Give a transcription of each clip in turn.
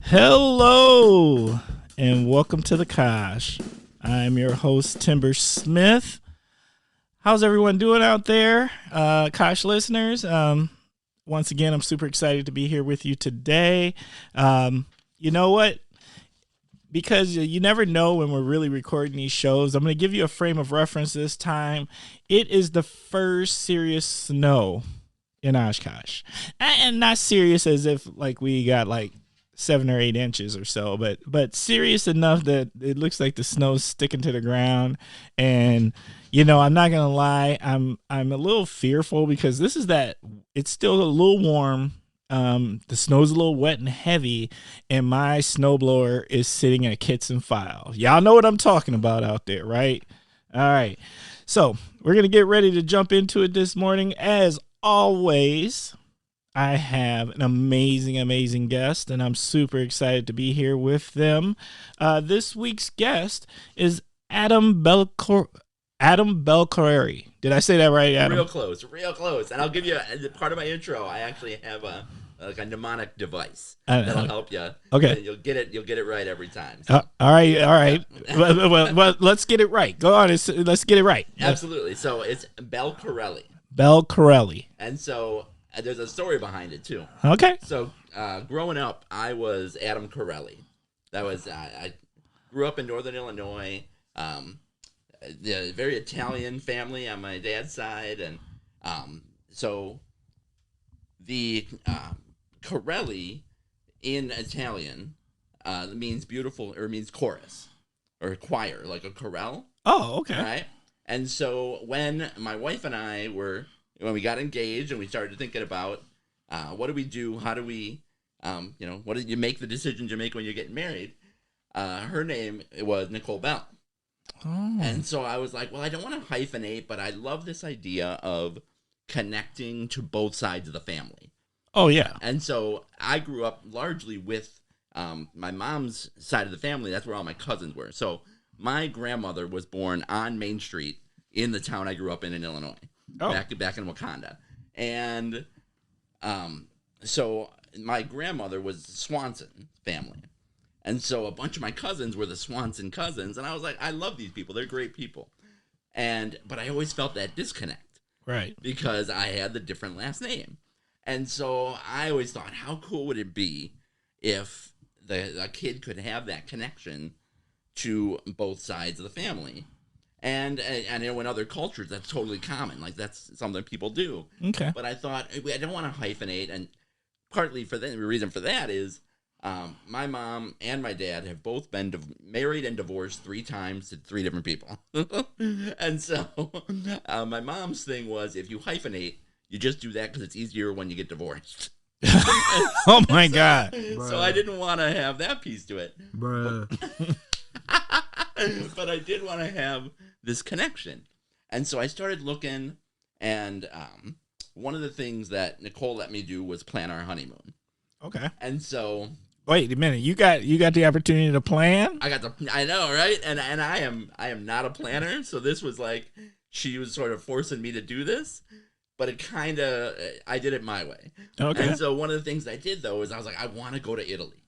Hello and welcome to the Kosh. I'm your host, Timber Smith. How's everyone doing out there, Kosh listeners? Once again, I'm super excited to be here with you today. You know what? Because you never know when we're really recording these shows, I'm going to give you a frame of reference this time. It is the first serious snow in Oshkosh. And not serious as if like we got like 7 or 8 inches or so, but serious enough that it looks like the snow's sticking to the ground. And I'm not gonna lie, I'm a little fearful because it's still a little warm. The snow's a little wet and heavy, and my snowblower is sitting at kits and files. Y'all know what I'm talking about out there, right? All right, so we're gonna get ready to jump into it this morning. As always, I have an amazing guest, and I'm super excited to be here with them. This week's guest is Adam Bellcorelli. Did I say that right, Adam? Real close. And I'll give you part of my intro. I actually have a mnemonic device that'll help you. Okay, you'll get it right every time. So. All right. well, let's get it right. Go on. Let's get it right. Absolutely. So it's Bellcorelli. Bellcorelli. And so there's a story behind it too. Okay. So growing up, I was Adam Corelli. I grew up in Northern Illinois. The very Italian family on my dad's side, and so the Corelli in Italian means beautiful, or means chorus or choir, like a chorale. Oh, okay. Right. And so when my wife and I when we got engaged and we started thinking about what do we do, how do we, what do you make the decisions you make when you're getting married? Her name was Nicole Bell. Oh. And so I was like, well, I don't want to hyphenate, but I love this idea of connecting to both sides of the family. Oh, yeah. And so I grew up largely with my mom's side of the family. That's where all my cousins were. So my grandmother was born on Main Street in the town I grew up in Illinois, back in Wakanda. And so my grandmother was Swanson family. And so a bunch of my cousins were the Swanson cousins, and I was like, I love these people. They're great people. But I always felt that disconnect. Right. Because I had the different last name. And so I always thought, how cool would it be if a kid could have that connection to both sides of the family? And in other cultures, that's totally common. Like, that's something people do. Okay. But I thought, I don't want to hyphenate, and partly the reason for that is, my mom and my dad have both been married and divorced 3 times to 3 different people. And so my mom's thing was, if you hyphenate, you just do that because it's easier when you get divorced. Oh, my God. So I didn't want to have that piece to it. Bruh. But I did want to have this connection. And so I started looking, and one of the things that Nicole let me do was plan our honeymoon. Okay. And so... Wait a minute. You got the opportunity to plan? I know, right? And I am not a planner, so this was like, she was sort of forcing me to do this, but I did it my way. Okay. And so one of the things I did, though, is I was like, I want to go to Italy.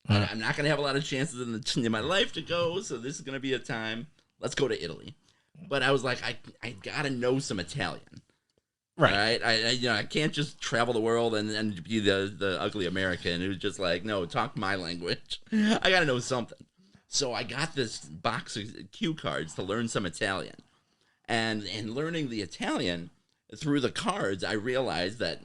I'm not going to have a lot of chances in my life to go, so this is going to be a time. Let's go to Italy. But I was like, I got to know some Italian. Right. I can't just travel the world and be the ugly American who's just like, no, talk my language. I got to know something. So I got this box of cue cards to learn some Italian. And in learning the Italian through the cards, I realized that,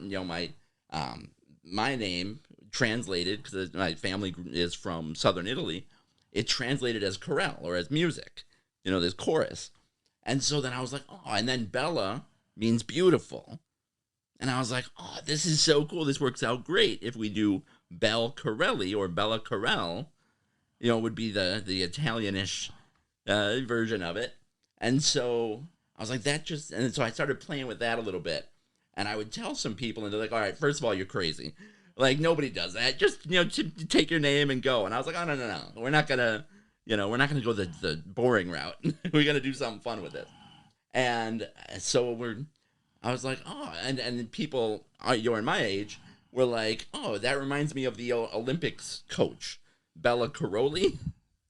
my name translated, because my family is from southern Italy, it translated as chorale or as music, there's chorus. And so then I was like, oh, and then Bella means beautiful. And I was like, oh, this is so cool. This works out great. If we do Bellcorelli or Bella Corel, would be the Italianish version of it. And so I was like, and so I started playing with that a little bit. And I would tell some people, and they're like, all right, first of all, you're crazy. Like, nobody does that. Just, take your name and go. And I was like, oh, no. We're not going to, go the boring route. We're going to do something fun with it. And so I was like, oh, and people, you're in my age, were like, oh, that reminds me of the Olympics coach, Bellcorelli.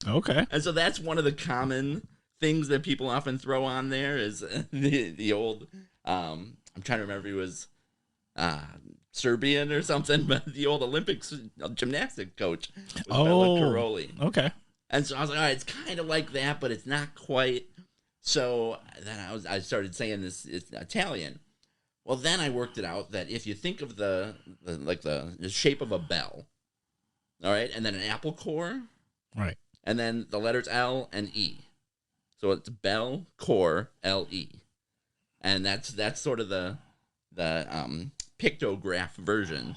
Okay. And so that's one of the common things that people often throw on there is the old, I'm trying to remember if he was Serbian or something, but the old Olympics gymnastic coach was Bellcorelli. Okay. And so I was like, all right, it's kind of like that, but it's not quite. So then I started saying this is Italian. Well, then I worked it out that if you think of the shape of a bell, all right, and then an apple core, Right. and then the letters L and E. So it's Bell Core LE. And that's sort of the pictograph version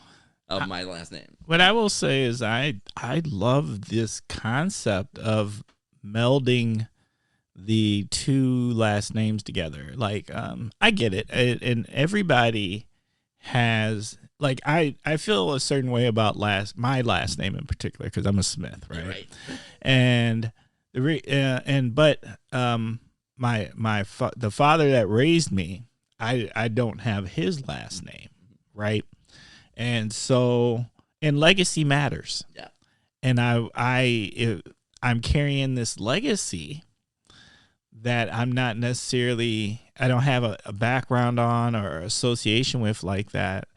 of my last name. What I will say is I love this concept of melding the two last names together. Like, I get it. And everybody has, like, I feel a certain way about my last name in particular, because I'm a Smith, right? Right. And the father that raised me, I don't have his last name, right? And so, and legacy matters. Yeah. And I'm carrying this legacy that I'm not necessarily, I don't have a background on or association with like that.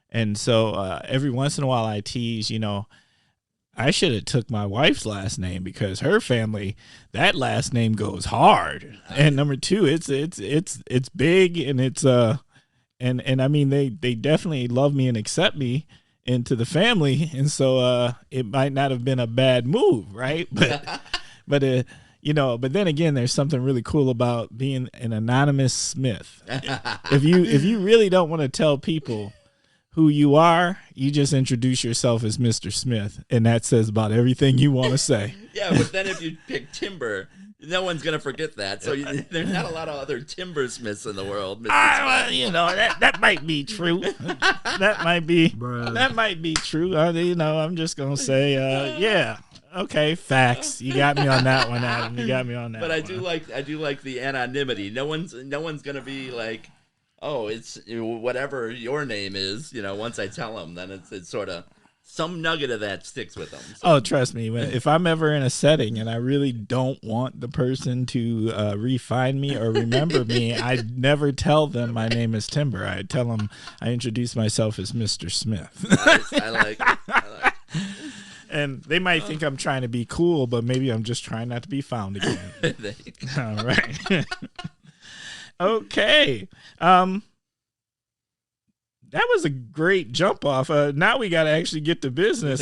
And so every once in a while I tease, I should have took my wife's last name because her family, that last name goes hard. And number two, it's big, and it's and I mean they definitely love me and accept me into the family, and so it might not have been a bad move, right? But but then again, there's something really cool about being an anonymous Smith. If you really don't want to tell people who you are, you just introduce yourself as Mr. Smith, and that says about everything you want to say. Yeah, but then if you pick Timber, no one's going to forget that. So there's not a lot of other Timber Smiths in the world. That might be true. That might be true. I'm just going to say, yeah. Okay, facts. You got me on that one, Adam. You got me on that But one. I do like the anonymity. No one's going to be like, oh, it's whatever your name is, once I tell them, then it's sort of some nugget of that sticks with them. So. Oh, trust me. If I'm ever in a setting and I really don't want the person to refine me or remember me, I never tell them my name is Timber. I tell them I introduce myself as Mr. Smith. I like it. And they might think I'm trying to be cool, but maybe I'm just trying not to be found again. All right. Okay. That was a great jump off. Now we got to actually get to business.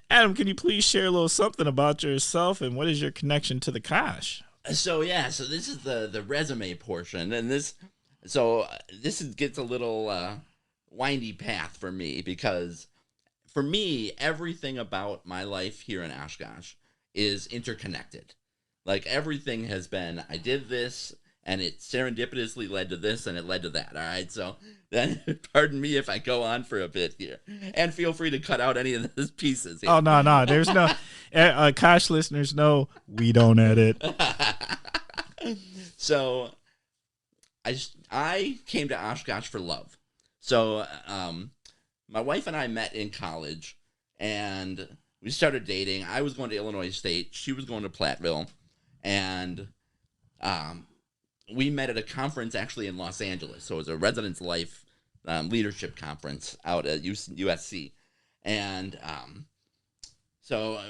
Adam, can you please share a little something about yourself and what is your connection to the Kosh? So this is the resume portion, and this gets a little windy path for me, because for me, everything about my life here in Oshkosh is interconnected. Like, everything has been, I did this, and it serendipitously led to this, and it led to that. All right, so then pardon me if I go on for a bit here, and feel free to cut out any of those pieces here. Oh, no, there's no Kosh listeners know we don't edit. So I came to Oshkosh for love. So my wife and I met in college, and we started dating. I was going to Illinois State. She was going to Platteville, and we met at a conference actually in Los Angeles. So it was a Residence Life leadership conference out at USC. And so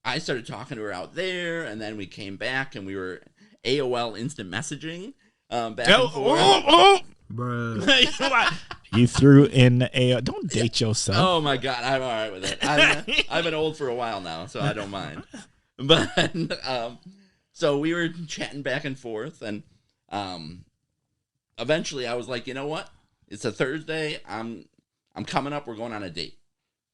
I started talking to her out there, and then we came back, and we were AOL instant messaging back and forth. Bruh. You threw in a. Don't date yourself. Oh my God, I'm all right with it. I've been old for a while now, so I don't mind. But so we were chatting back and forth, and eventually I was like, you know what? It's a Thursday. I'm coming up. We're going on a date.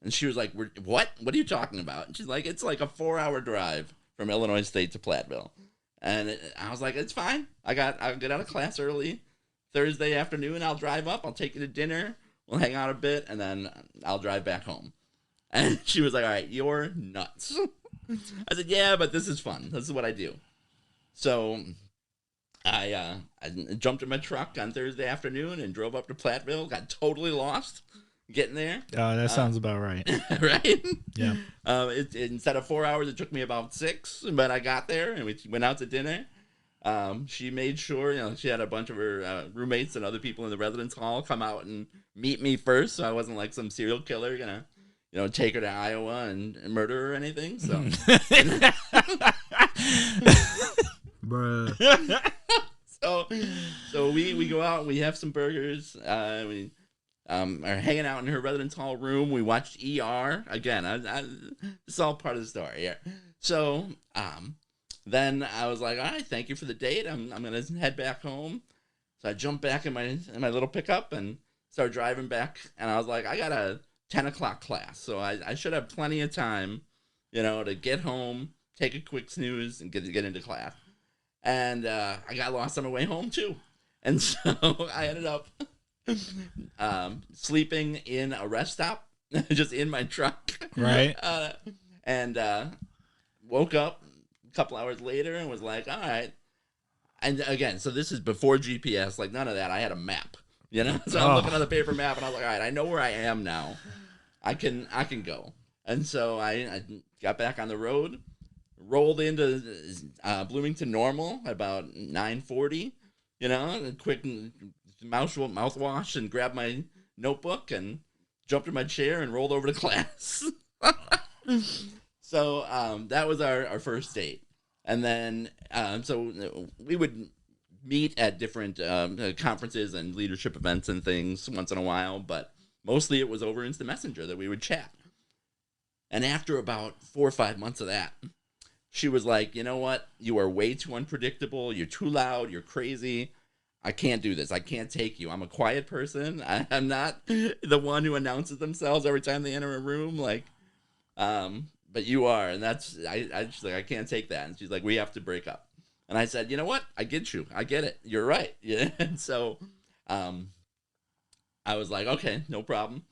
And she was like, what? What are you talking about? And she's like, it's like a 4-hour drive from Illinois State to Platteville. And I was like, it's fine. I'll get out of class early Thursday afternoon. I'll drive up. I'll take you to dinner. We'll hang out a bit, and then I'll drive back home. And she was like, all right, you're nuts. I said, yeah, but this is fun. This is what I do. So I jumped in my truck on Thursday afternoon and drove up to Platteville, got totally lost, getting there. Oh, that sounds about right. Right? Yeah. Instead of 4 hours, it took me about 6, but I got there and we went out to dinner. She made sure, she had a bunch of her roommates and other people in the residence hall come out and meet me first, so I wasn't like some serial killer gonna, take her to Iowa and murder her or anything. So, bruh. so we go out and we have some burgers. We are hanging out in her residence hall room. We watched ER again. It's all part of the story here. So, then I was like, all right, thank you for the date. I'm gonna head back home. So I jumped back in my little pickup and started driving back. And I was like, I got a 10 o'clock class, so I should have plenty of time, to get home, take a quick snooze, and get into class. And I got lost on my way home too. And so I ended up sleeping in a rest stop, just in my truck. Right. And woke up couple hours later and was like, all right. And again, so this is before GPS, like none of that. I had a map, so I'm looking at the paper map and I was like, all right, I know where I am now. I can go. And so I got back on the road, rolled into Bloomington Normal at about 9:40, a quick mouthwash and grabbed my notebook and jumped in my chair and rolled over to class. So that was our first date. And then, so we would meet at different conferences and leadership events and things once in a while, but mostly it was over Instant Messenger that we would chat. And after about 4 or 5 months of that, she was like, you know what? You are way too unpredictable. You're too loud. You're crazy. I can't do this. I can't take you. I'm a quiet person. I'm not the one who announces themselves every time they enter a room. But you are, and that's she's like, I can't take that. And she's like, we have to break up. And I said, you know what? I get you. I get it. You're right. Yeah. And so, I was like, okay, no problem.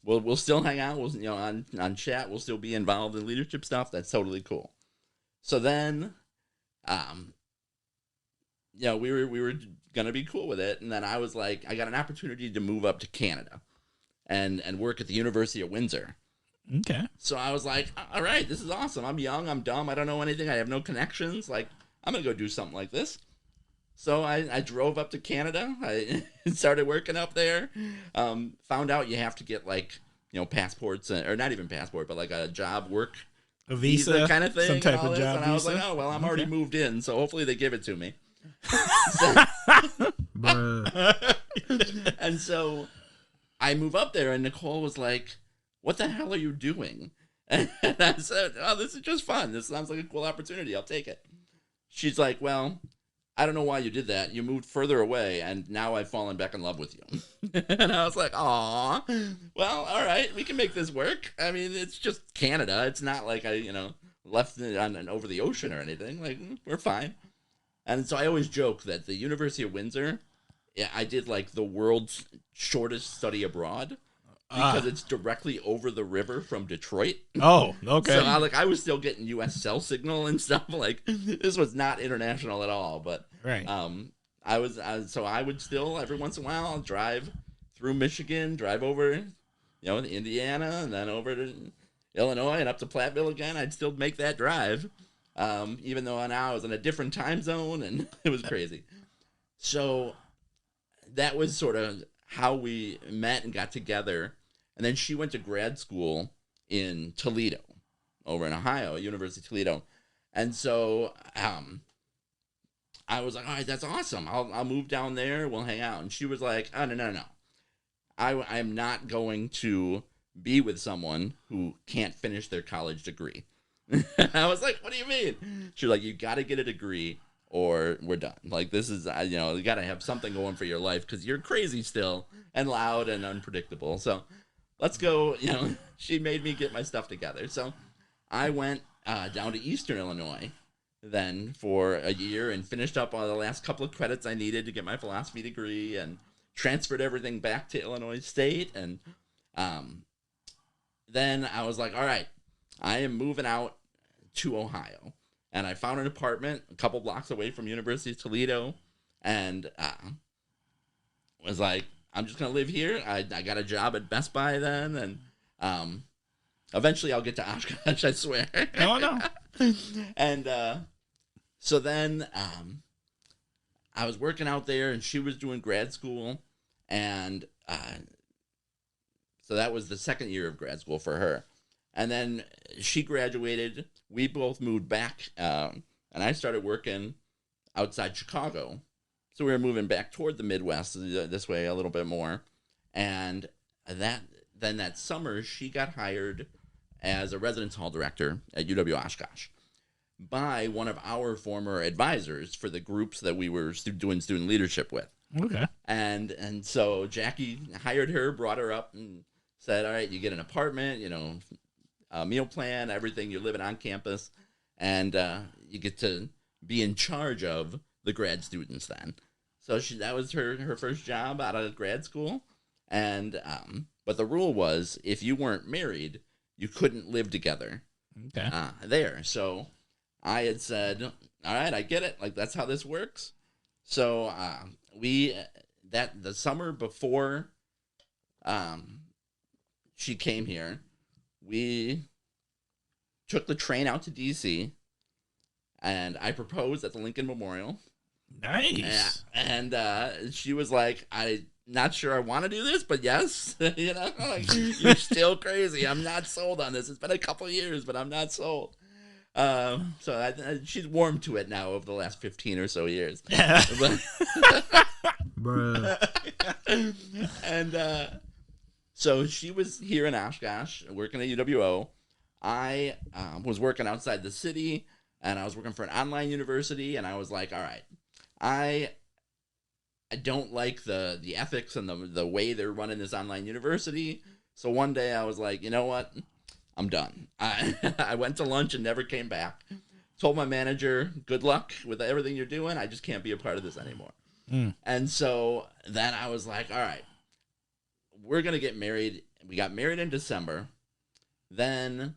We'll still hang out. We'll on chat. We'll still be involved in leadership stuff. That's totally cool. So then, we were gonna be cool with it. And then I was like, I got an opportunity to move up to Canada, and work at the University of Windsor. Okay. So I was like, all right, this is awesome. I'm young. I'm dumb. I don't know anything. I have no connections. Like, I'm going to go do something like this. So I drove up to Canada. I started working up there. Found out you have to get, passports, or not even passport, but like a job work. A visa kind of thing. Some type of job and I was visa. like, oh, well, I'm already moved in, so hopefully they give it to me. And so I move up there, and Nicole was like, what the hell are you doing? And I said, oh, this is just fun. This sounds like a cool opportunity. I'll take it. She's like, well, I don't know why you did that. You moved further away, and now I've fallen back in love with you. And I was like, aw, well, all right, we can make this work. I mean, it's just Canada. It's not like I, left on over the ocean or anything. Like, we're fine. And so I always joke that the University of Windsor, I did like the world's shortest study abroad. Because it's directly over the river from Detroit. Oh, okay. So I was still getting U.S. cell signal and stuff. Like, this was not international at all. But right. I would still every once in a while drive through Michigan, drive over, to Indiana, and then over to Illinois and up to Platteville again. I'd still make that drive, even though now I was in a different time zone, and it was crazy. So that was sort of how we met and got together. And then she went to grad school in Toledo, over in Ohio, University of Toledo. And so I was like, all right, that's awesome. I'll move down there. We'll hang out. And she was like, oh, no. I'm not going to be with someone who can't finish their college degree. I was like, what do you mean? She was like, you got to get a degree or we're done. Like, this is, you got to have something going for your life because you're crazy still and loud and unpredictable. So let's go, she made me get my stuff together. So I went down to Eastern Illinois then for a year and finished up all the last couple of credits I needed to get my philosophy degree and transferred everything back to Illinois State. And then I was like, all right, I am moving out to Ohio. And I found an apartment a couple blocks away from University of Toledo and was like, I'm just gonna live here. I got a job at Best Buy then, and eventually I'll get to Oshkosh. I swear. Oh no. And so then I was working out there, and she was doing grad school, and so that was the second year of grad school for her. And then she graduated. We both moved back, and I started working outside Chicago. So we were moving back toward the Midwest this way a little bit more. And that summer, she got hired as a residence hall director at UW Oshkosh by one of our former advisors for the groups that we were doing student leadership with. Okay. And so Jackie hired her, brought her up, and said, all right, you get an apartment, a meal plan, everything. You're living on campus, and you get to be in charge of the grad students then. So that was her first job out of grad school. And but the rule was, if you weren't married, you couldn't live together. Okay. There. So I had said, all right, I get it. Like, that's how this works. So the summer before she came here, we took the train out to D.C., and I proposed at the Lincoln Memorial. Nice. And she was like, I'm not sure I want to do this, but yes. Like, you're still crazy. I'm not sold on this. It's been a couple of years, but I'm not sold. So she's warmed to it now over the last 15 or so years. And so she was here in Oshkosh working at UWO. I was working outside the city, and I was working for an online university, and I was like, all right, I don't like the ethics and the way they're running this online university. So one day I was like, you know what? I'm done. I went to lunch and never came back. Told my manager, good luck with everything you're doing. I just can't be a part of this anymore. And so then I was like, all right, we're going to get married. We got married in December. Then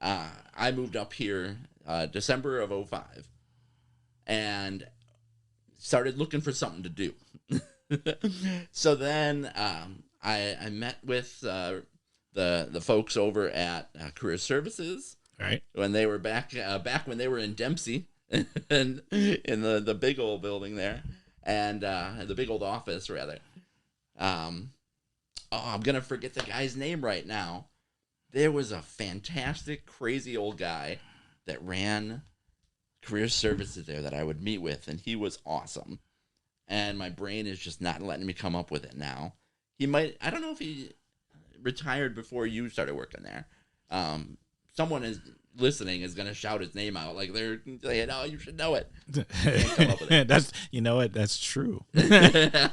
I moved up here December of 2005 and started looking for something to do. So then I met with the folks over at Career Services, right, when they were back when they were in Dempsey, and in the big old building there, and the big old office rather. I'm gonna forget the guy's name right now. There was a fantastic, crazy old guy that ran Career Services there that I would meet with, and he was awesome. And my brain is just not letting me come up with it now. I don't know if he retired before you started working there. Someone is listening is going to shout his name out. Like, they're saying, oh, you should know it. Can't come up with it. That's true. Because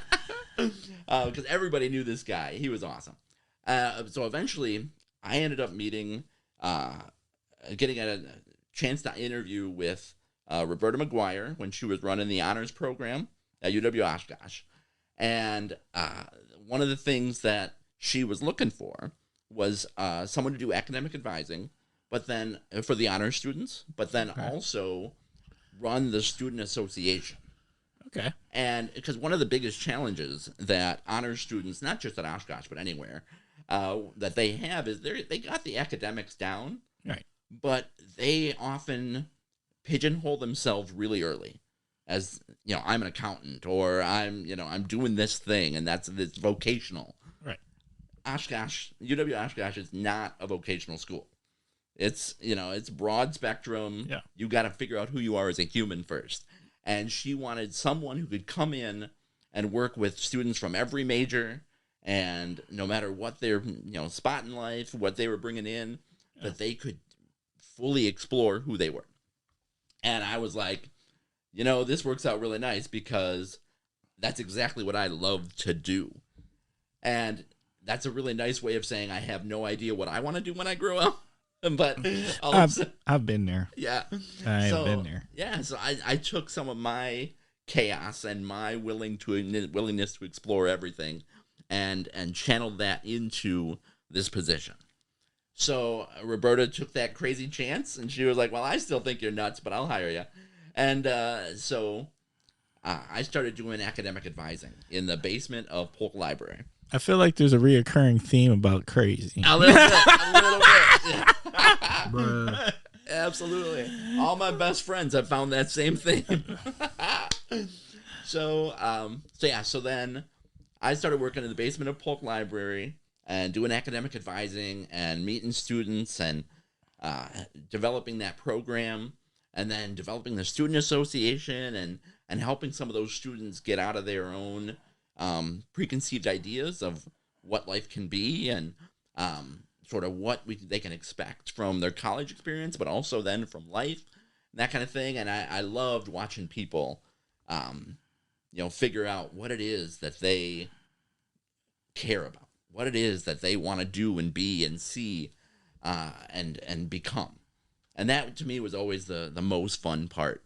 everybody knew this guy. He was awesome. So eventually I ended up getting a chance to interview with Roberta McGuire when she was running the honors program at UW Oshkosh. And one of the things that she was looking for was someone to do academic advising, but then for the honors students, but then also run the student association. Okay. And because one of the biggest challenges that honors students, not just at Oshkosh, but anywhere, that they have is they got the academics down, right, but they often pigeonhole themselves really early. As, I'm an accountant, or I'm doing this thing, and it's vocational. Right. UW Oshkosh is not a vocational school. It's, it's broad spectrum. Yeah. You got to figure out who you are as a human first. And she wanted someone who could come in and work with students from every major, and no matter what their, spot in life, what they were bringing in, that they could fully explore who they were. And I was like, this works out really nice, because that's exactly what I love to do. And that's a really nice way of saying I have no idea what I want to do when I grow up. But I've been there. Yeah. I've been there. Yeah. So I took some of my chaos and my willingness to explore everything and channeled that into this position. So Roberta took that crazy chance, and she was like, well, I still think you're nuts, but I'll hire you. And so I started doing academic advising in the basement of Polk Library. I feel like there's a reoccurring theme about crazy. A little bit. Yeah. Bruh. Absolutely. All my best friends have found that same thing. So then I started working in the basement of Polk Library and doing academic advising and meeting students and developing that program, and then developing the student association and helping some of those students get out of their own preconceived ideas of what life can be and sort of what they can expect from their college experience, but also then from life, that kind of thing. And I loved watching people, figure out what it is that they care about, what it is that they want to do and be and see and become. And that, to me, was always the most fun part,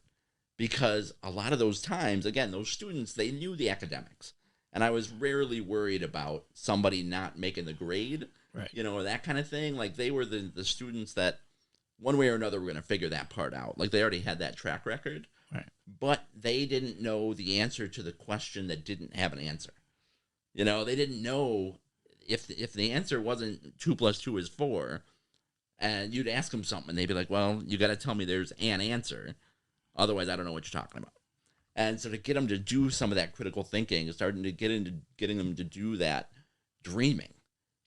because a lot of those times, again, those students, they knew the academics. And I was rarely worried about somebody not making the grade, right, or that kind of thing. Like, they were the students that one way or another were going to figure that part out. Like, they already had that track record. Right. But they didn't know the answer to the question that didn't have an answer. They didn't know if the answer wasn't 2 + 2 is 4, and you'd ask them something, and they'd be like, well, you got to tell me there's an answer. Otherwise, I don't know what you're talking about. And so to get them to do some of that critical thinking, starting to getting them to do that dreaming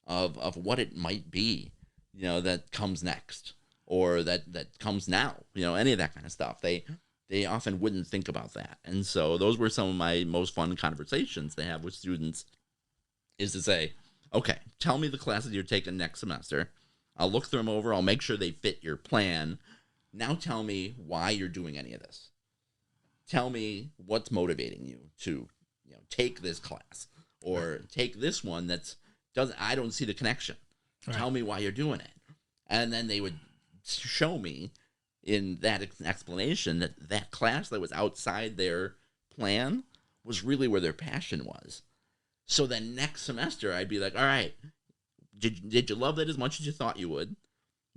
of what it might be, that comes next, or that comes now, any of that kind of stuff. They often wouldn't think about that. And so those were some of my most fun conversations to have with students, is to say, okay, tell me the classes you're taking next semester. I'll look them over. I'll make sure they fit your plan. Now tell me why you're doing any of this. Tell me what's motivating you to, take this class or take this one I don't see the connection. Right. Tell me why you're doing it. And then they would show me in that explanation that class that was outside their plan was really where their passion was. So then next semester, I'd be like, all right, did you love that as much as you thought you would?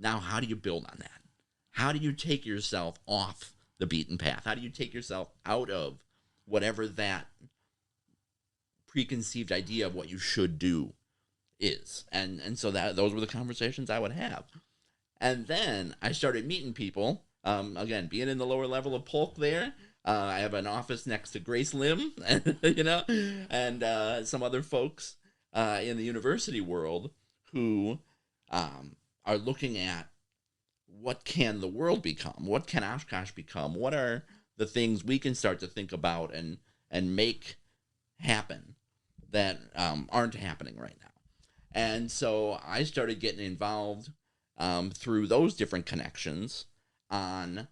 Now, how do you build on that? How do you take yourself off the beaten path? How do you take yourself out of whatever that preconceived idea of what you should do is? And so those were the conversations I would have. And then I started meeting people, again, being in the lower level of Polk there. I have an office next to Grace Lim, and some other folks in the university world who are looking at what can the world become? What can Oshkosh become? What are the things we can start to think about and make happen that aren't happening right now? And so I started getting involved through those different connections on...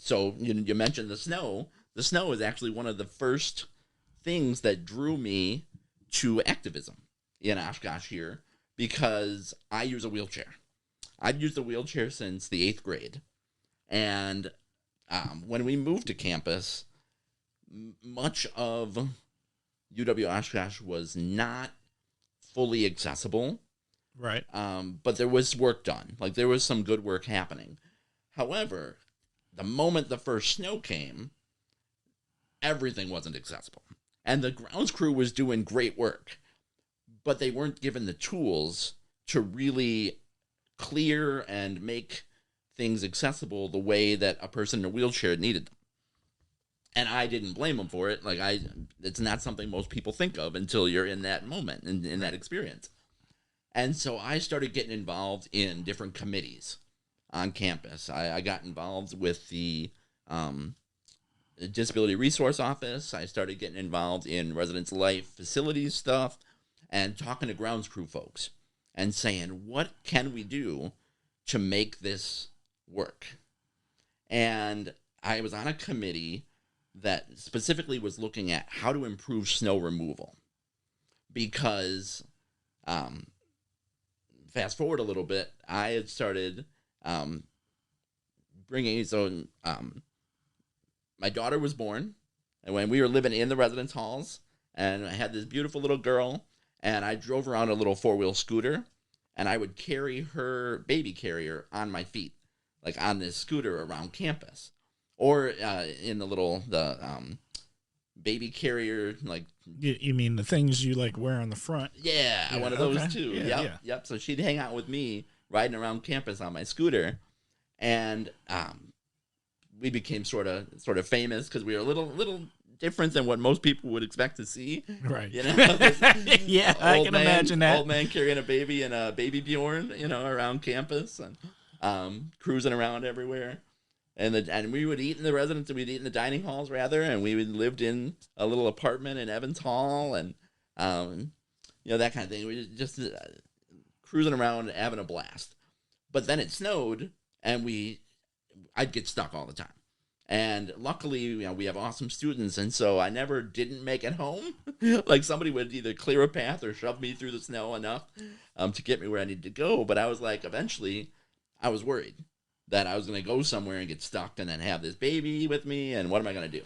So you mentioned the snow. The snow is actually one of the first things that drew me to activism in Oshkosh here, because I use a wheelchair. I've used a wheelchair since the 8th grade. And when we moved to campus, much of UW Oshkosh was not fully accessible. Right. But there was work done. Like, there was some good work happening. However, the moment the first snow came, everything wasn't accessible. And the grounds crew was doing great work, but they weren't given the tools to really clear and make things accessible the way that a person in a wheelchair needed them. And I didn't blame them for it. Like, it's not something most people think of until you're in that moment, in that experience. And so I started getting involved in different committees on campus. I got involved with the Disability Resource Office. I started getting involved in residence life facilities stuff and talking to grounds crew folks and saying, what can we do to make this work? And I was on a committee that specifically was looking at how to improve snow removal, because fast forward a little bit, I had started my daughter was born, and when we were living in the residence halls, and I had this beautiful little girl, and I drove around a little 4-wheel scooter, and I would carry her baby carrier on my feet, like on this scooter around campus. or in the baby carrier, like, You mean the things you like wear on the front? yeah, one of those too. Yep. So she'd hang out with me riding around campus on my scooter, and we became sort of famous because we were a little different than what most people would expect to see. Right. You know? Yeah, I can imagine that. Old man carrying a baby and a baby Bjorn, around campus and cruising around everywhere. And we would eat in the residence, we'd eat in the dining halls rather, and we lived in a little apartment in Evans Hall, and that kind of thing. We just cruising around, having a blast. But then it snowed, and I'd get stuck all the time. And luckily, we have awesome students, and so I never didn't make it home. Like somebody would either clear a path or shove me through the snow enough to get me where I needed to go. But I was like, eventually, I was worried that I was going to go somewhere and get stuck and then have this baby with me, and what am I going to do?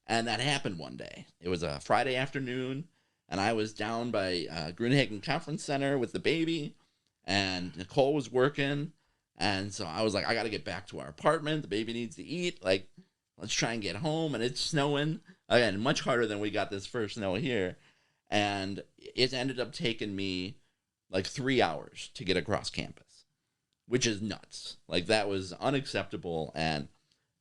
And that happened one day. It was a Friday afternoon, and I was down by Grunhagen Conference Center with the baby, and Nicole was working, and so I was like, I got to get back to our apartment. The baby needs to eat. Like, let's try and get home, and it's snowing. Again, much harder than we got this first snow here, and it ended up taking me like 3 hours to get across campus, which is nuts. Like, that was unacceptable. And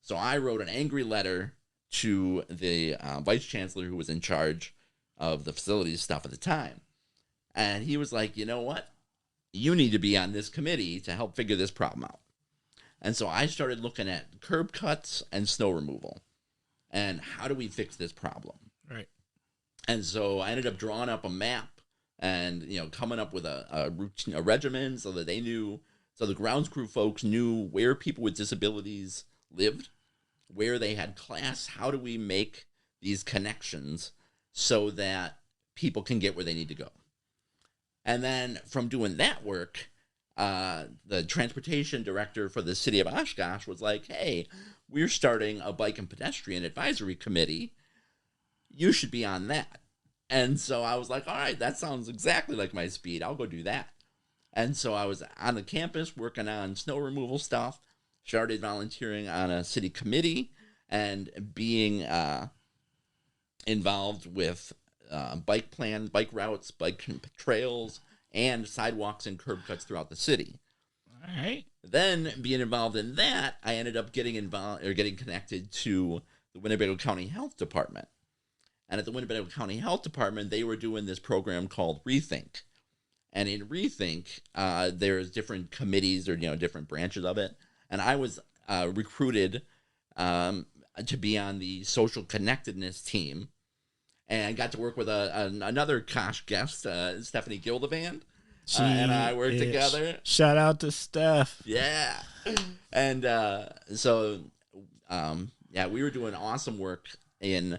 so I wrote an angry letter to the vice chancellor who was in charge of the facilities stuff at the time. And he was like, you know what? You need to be on this committee to help figure this problem out. And so I started looking at curb cuts and snow removal. And how do we fix this problem? Right. And so I ended up drawing up a map and, coming up with a routine, a regimen so that they knew. So the grounds crew folks knew where people with disabilities lived, where they had class. How do we make these connections so that people can get where they need to go? And then from doing that work, the transportation director for the city of Oshkosh was like, hey, we're starting a bike and pedestrian advisory committee. You should be on that. And so I was like, all right, that sounds exactly like my speed. I'll go do that. And so I was on the campus working on snow removal stuff, started volunteering on a city committee, and being involved with bike plans, bike routes, bike trails, and sidewalks and curb cuts throughout the city. All right. Then being involved in that, I ended up getting connected to the Winnebago County Health Department. And at the Winnebago County Health Department, they were doing this program called Rethink. And in Rethink, there's different committees or different branches of it. And I was recruited to be on the social connectedness team, and I got to work with another Kosh guest, Stephanie Gildevand, and I worked together. Shout out to Steph. Yeah, and we were doing awesome work in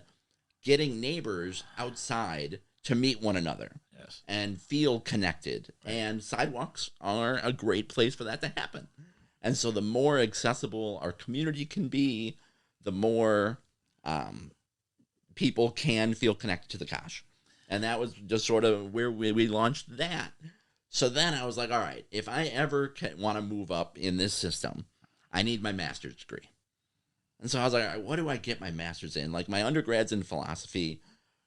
getting neighbors outside to meet one another. Yes. And feel connected. Right. And sidewalks are a great place for that to happen. And so the more accessible our community can be, the more people can feel connected to the Kosh. And that was just sort of where we launched that. So then I was like, all right, if I ever want to move up in this system, I need my master's degree. And so I was like, all right, what do I get my master's in? Like, my undergrad's in philosophy.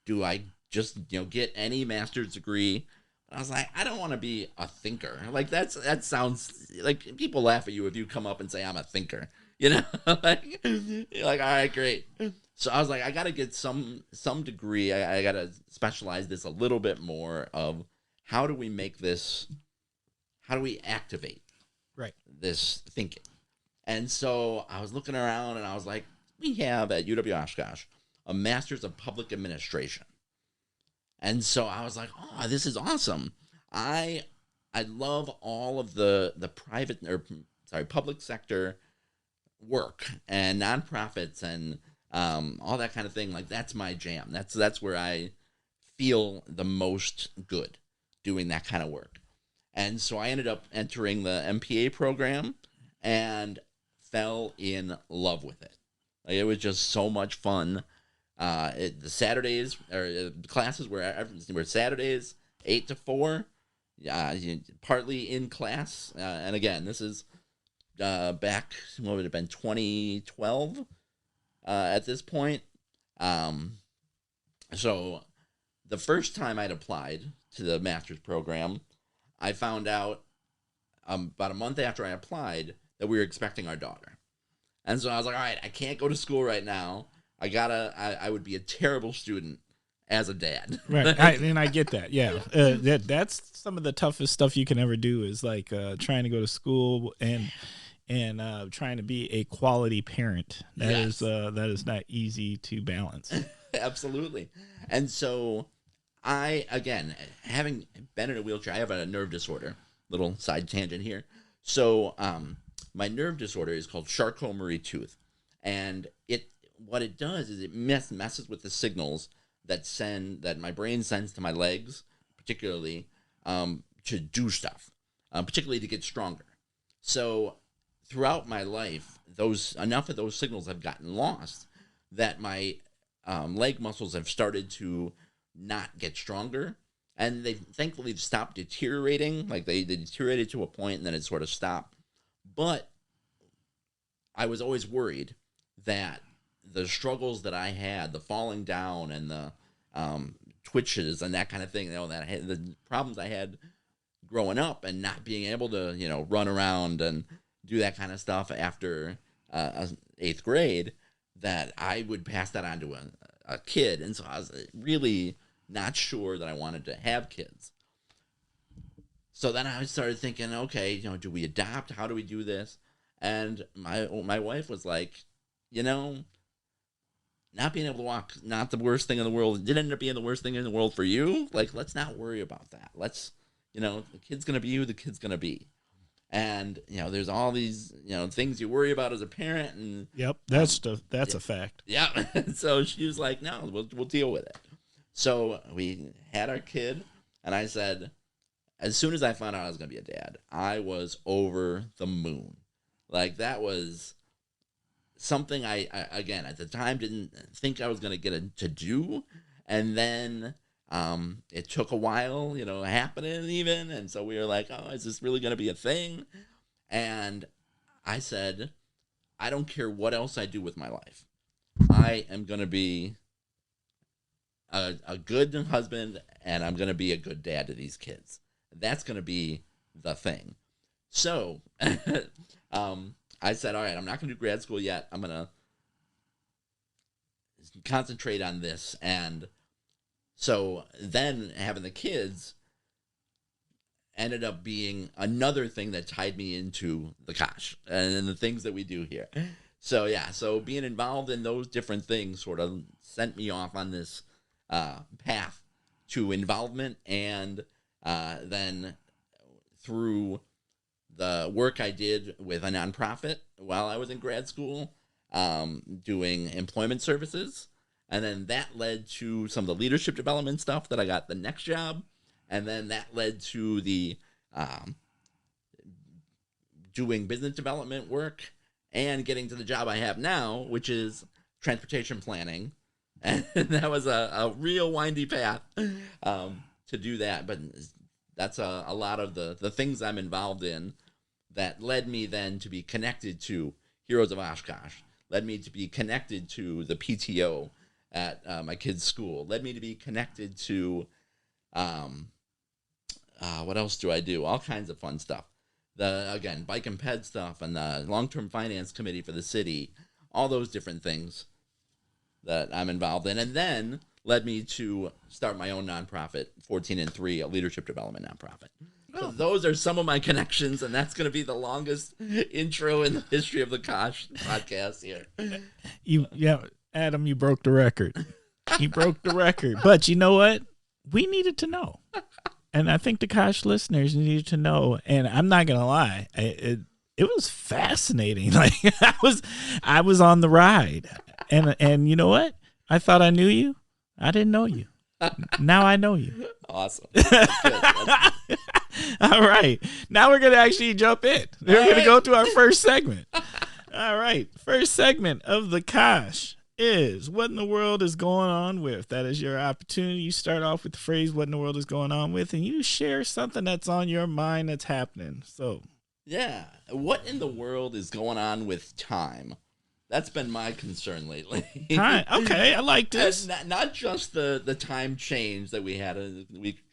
Do I just get any master's degree? And I was like, I don't want to be a thinker. Like, that sounds like people laugh at you if you come up and say I'm a thinker. Like, you're like, all right, great. So I was like, I got to get some degree. I got to specialize this a little bit more of how do we make this, how do we activate this thinking? And so I was looking around and I was like, we have at UW Oshkosh a Master's of Public Administration. And so I was like, oh, this is awesome. I love all of the public sector work and nonprofits and all that kind of thing. Like, that's my jam. That's where I feel the most good doing that kind of work. And so I ended up entering the MPA program and fell in love with it. Like, it was just so much fun. The Saturdays or classes were Saturdays 8 to 4, partly in class. And again, this is back, what would it have been, 2012? at this point. So the first time I'd applied to the master's program, I found out about a month after I applied that we were expecting our daughter. And so I was like, all right, I can't go to school right now. I would be a terrible student as a dad. Right. And I get that. Yeah. That's some of the toughest stuff you can ever do is like trying to go to school and trying to be a quality parent. That is not easy to balance. Absolutely. And so again, having been in a wheelchair, I have a nerve disorder. Little side tangent here. So my nerve disorder is called Charcot-Marie-Tooth. And what it does is it messes with the signals that my brain sends to my legs, particularly to do stuff, particularly to get stronger. So throughout my life, enough of those signals have gotten lost that my leg muscles have started to not get stronger, and thankfully stopped deteriorating. Like they deteriorated to a point, and then it sort of stopped. But I was always worried that the struggles that I had, the falling down and the twitches and that kind of thing, the problems I had growing up and not being able to, run around and do that kind of stuff after 8th grade, that I would pass that on to a kid. And so I was really not sure that I wanted to have kids. So then I started thinking, okay, do we adopt? How do we do this? And my wife was like, not being able to walk, not the worst thing in the world. It did end up being the worst thing in the world for you. Like, let's not worry about that. Let's, the kid's going to be who the kid's going to be. And, there's all these, things you worry about as a parent. And yep, that's a fact. Yeah. So she was like, no, we'll deal with it. So we had our kid, and I said, as soon as I found out I was going to be a dad, I was over the moon. Like, that was something I again, at the time, didn't think I was going to get to do. And then it took a while, happening even. And so we were like, oh, is this really going to be a thing? And I said, I don't care what else I do with my life. I am going to be a good husband, and I'm going to be a good dad to these kids. That's going to be the thing. So I said, all right, I'm not going to do grad school yet. I'm going to concentrate on this. And so then having the kids ended up being another thing that tied me into the Kosh and the things that we do here. So, yeah, so being involved in those different things sort of sent me off on this path to involvement. And then through the work I did with a nonprofit while I was in grad school, doing employment services. And then that led to some of the leadership development stuff that I got the next job. And then that led to the doing business development work and getting to the job I have now, which is transportation planning. And that was a real windy path to do that. But that's a lot of the things I'm involved in that led me then to be connected to Heroes of Oshkosh, led me to be connected to the PTO at my kid's school, led me to be connected to, what else do I do? All kinds of fun stuff. Again, bike and ped stuff and the long-term finance committee for the city, all those different things that I'm involved in. And then led me to start my own nonprofit, 14 and 3, a leadership development nonprofit. So those are some of my connections, and that's going to be the longest intro in the history of the Kosh podcast here. Adam, you broke the record. You broke the record. But you know what? We needed to know. And I think the Kosh listeners needed to know. And I'm not going to lie. It was fascinating. Like I was on the ride. And you know what? I thought I knew you. I didn't know you. Now I know you. Awesome. That's good. All right. Now we're going to actually jump in. We're going to go to our first segment. All right. First segment of the Kosh is what in the world is going on with. That is your opportunity. You start off with the phrase, what in the world is going on with, and you share something that's on your mind that's happening. So, yeah. What in the world is going on with time? That's been my concern lately. Hi. Okay, I like this. Not just the time change that we had a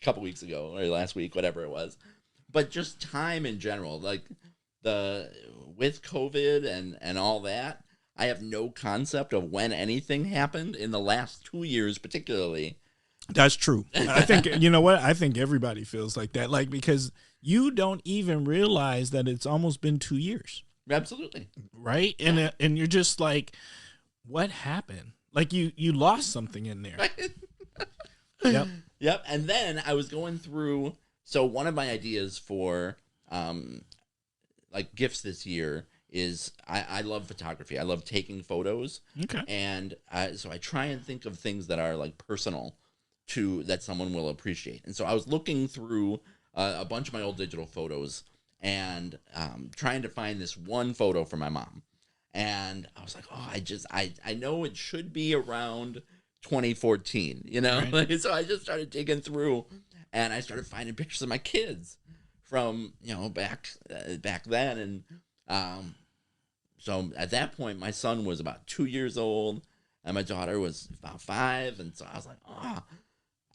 couple weeks ago or last week, whatever it was, but just time in general. Like with COVID and all that, I have no concept of when anything happened in the last 2 years, particularly. That's true. I think, you know what? I think everybody feels like that. Like, because you don't even realize that it's almost been 2 years. Absolutely. Right? And you're just like, what happened? Like you lost something in there. Right? Yep. Yep. And then I was going through, so one of my ideas for like gifts this year is I love photography. I love taking photos. Okay. And so I try and think of things that are like personal that someone will appreciate. And so I was looking through a bunch of my old digital photos and trying to find this one photo for my mom. And I was like, oh, I know it should be around 2014, you know? Right. So I just started digging through and I started finding pictures of my kids from, you know, back then. And so at that point, my son was about 2 years old and my daughter was about 5. And so I was like, oh,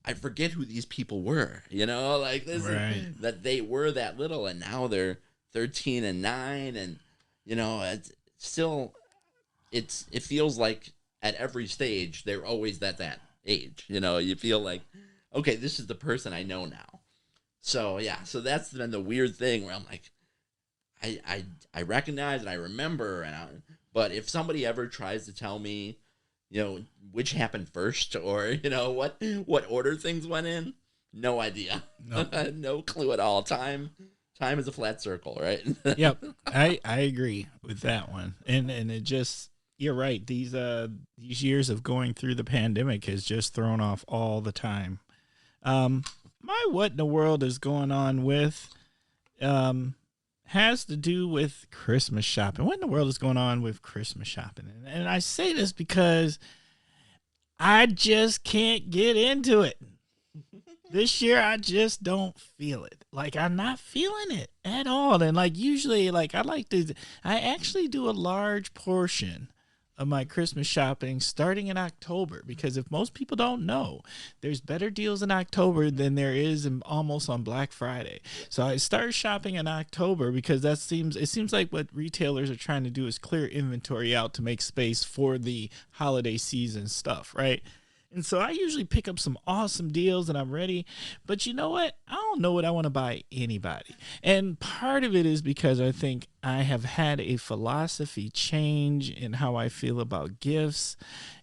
I forget who these people were, you know, like this, right. That they were that little and now they're 13 and 9. And, you know, it's still, it feels like at every stage, they're always that age, you know, you feel like, okay, this is the person I know now. So, yeah, so that's been the weird thing where I'm like, I recognize and I remember, but if somebody ever tries to tell me, you know, which happened first or, you know, what order things went in, no idea. Nope. No clue at all. Time is a flat circle, right? Yep. I agree with that one. And it just, you're right. These years of going through the pandemic has just thrown off all the time. My what in the world is going on with has to do with Christmas shopping. What in the world is going on with Christmas shopping? And I say this because I just can't get into it. This year, I just don't feel it. Like, I'm not feeling it at all. And like, usually, like, I actually do a large portion of my Christmas shopping starting in October, because if most people don't know, there's better deals in October than there is almost on Black Friday. So I start shopping in October because it seems like what retailers are trying to do is clear inventory out to make space for the holiday season stuff, right? And so I usually pick up some awesome deals and I'm ready. But you know what? I don't know what I want to buy anybody. And part of it is because I think I have had a philosophy change in how I feel about gifts,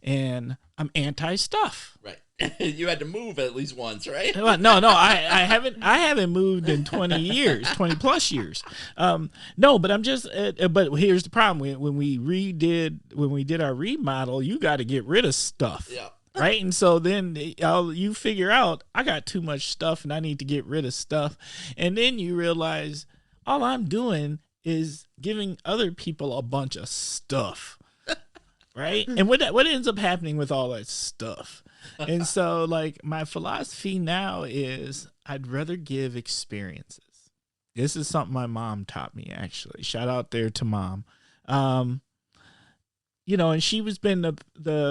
and I'm anti-stuff. Right. You had to move at least once, right? No, I haven't moved in 20 plus years. No, but I'm just, but here's the problem. When we did our remodel, you got to get rid of stuff. Yeah. Right. And so then you figure out I got too much stuff and I need to get rid of stuff. And then you realize all I'm doing is giving other people a bunch of stuff. Right. And what ends up happening with all that stuff? And so, like, my philosophy now is I'd rather give experiences. This is something my mom taught me, actually. Shout out there to Mom. You know, and she was been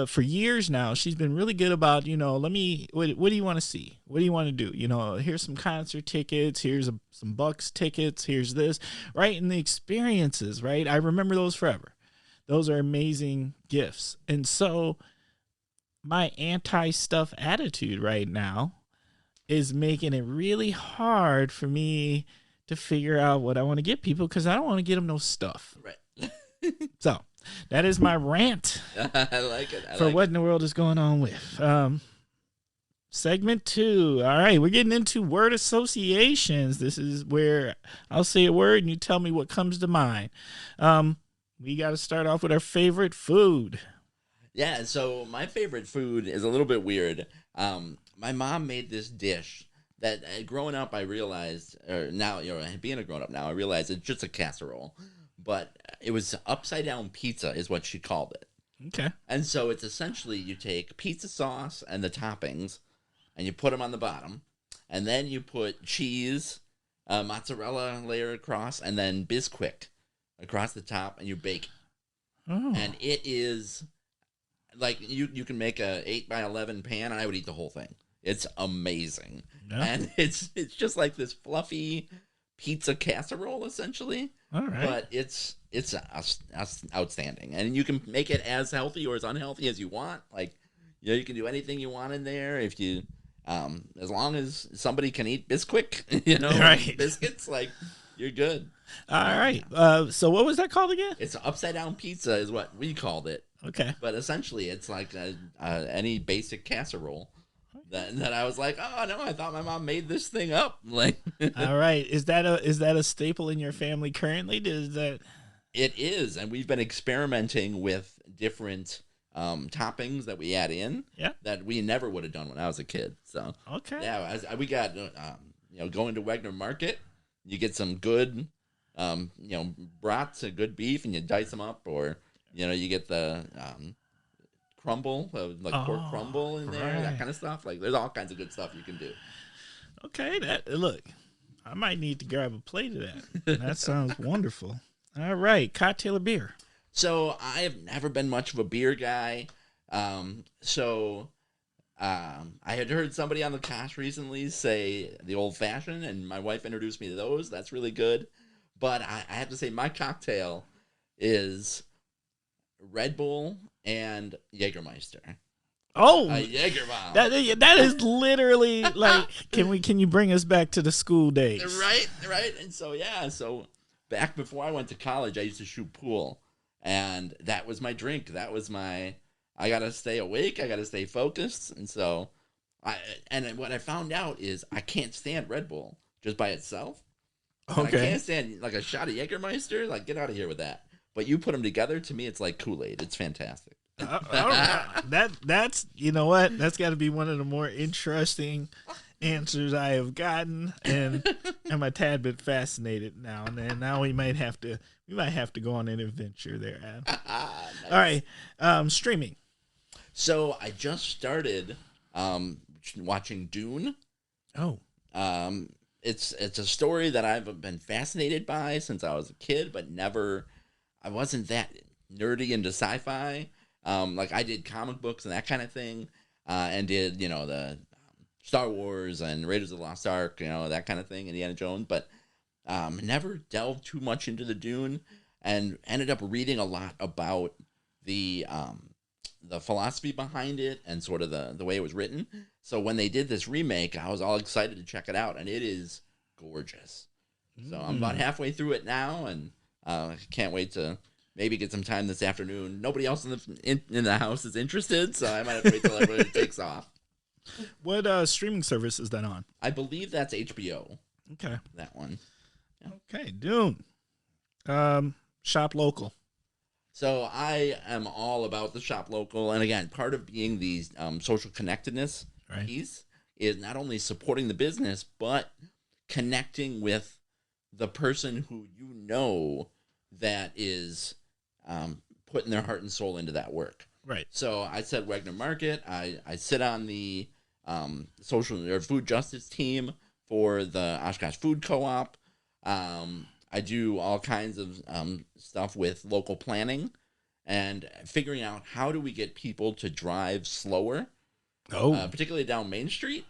for years now. She's been really good about, you know, what do you want to see? What do you want to do? You know, here's some concert tickets. Here's some Bucks tickets. Here's this, right? And the experiences, right? I remember those forever. Those are amazing gifts. And so my anti-stuff attitude right now is making it really hard for me to figure out what I want to get people, because I don't want to get them no stuff. Right. So that is my rant. I like it. For what in the world is going on with segment 2. All right, we're getting into word associations. This is where I'll say a word and you tell me what comes to mind. We got to start off with our favorite food. Yeah, so my favorite food is a little bit weird. My mom made this dish that growing up I realized, or now, you know, being a grown up now, I realize it's just a casserole. But it was upside down pizza is what she called it. Okay. And so it's essentially you take pizza sauce and the toppings and you put them on the bottom. And then you put cheese, mozzarella layer across, and then Bisquick across the top, and you bake. Oh. and it is like you can make a 8x11 pan, and I would eat the whole thing. It's amazing, Yeah. and it's just like this fluffy pizza casserole essentially. All right. But it's outstanding, and you can make it as healthy or as unhealthy as you want. Like, you can do anything you want in there if you, as long as somebody can eat Bisquick, Right. biscuits, like, you're good. All right. So what was that called again? It's upside down pizza is what we called it, Okay. but essentially it's like any basic casserole. That I was like, oh no, I thought my mom made this thing up. Like, All right. Is that a staple in your family currently? Is that it is, and we've been experimenting with different toppings that we add in. Yeah. That we never would have done when I was a kid. So okay? yeah, we got going to Wegner Market, you get some good brats, a good beef, and you dice them up, or you get the crumble, like pork crumble in there, right. that kind of stuff. Like, there's all kinds of good stuff you can do. Okay. Look, I might need to grab a plate of that. That sounds wonderful. All right, cocktail or beer? So I have never been much of a beer guy. I had heard somebody on the cast recently say the old fashioned, and my wife introduced me to those. That's really good. But I have to say my cocktail is Red Bull and Jägermeister. Oh, Jägerbomb. that is literally like. Can you bring us back to the school days? Right. And so back before I went to college, I used to shoot pool, and that was my drink. That was I gotta stay awake. I gotta stay focused, and so what I found out is I can't stand Red Bull just by itself. Okay. I can't stand like a shot of Jägermeister. Like, get out of here with that. But you put them together, to me, it's like Kool-Aid. It's fantastic. All right. That's you know what? That's got to be one of the more interesting answers I have gotten, and I'm a tad bit fascinated now. And now we might have to go on an adventure there, Adam. Nice. All right, streaming. So I just started watching Dune. Oh, It's a story that I've been fascinated by since I was a kid, but I wasn't that nerdy into sci-fi. Like, I did comic books and that kind of thing, and did the Star Wars and Raiders of the Lost Ark, that kind of thing, Indiana Jones, but never delved too much into the Dune, and ended up reading a lot about the philosophy behind it and sort of the way it was written. So when they did this remake, I was all excited to check it out, and it is gorgeous. So I'm about halfway through it now, and I can't wait to maybe get some time this afternoon. Nobody else in the house is interested, so I might have to wait till everybody takes off. What streaming service is that on? I believe that's HBO. Okay. That one. Yeah. Okay, Dune. Shop local. So I am all about the shop local, and again, part of being the social connectedness piece is not only supporting the business, but connecting with the person who that is putting their heart and soul into that work. Right. So I said Wegner Market. I sit on the social or food justice team for the Oshkosh Food Co-op. I do all kinds of stuff with local planning and figuring out how do we get people to drive slower, particularly down Main Street.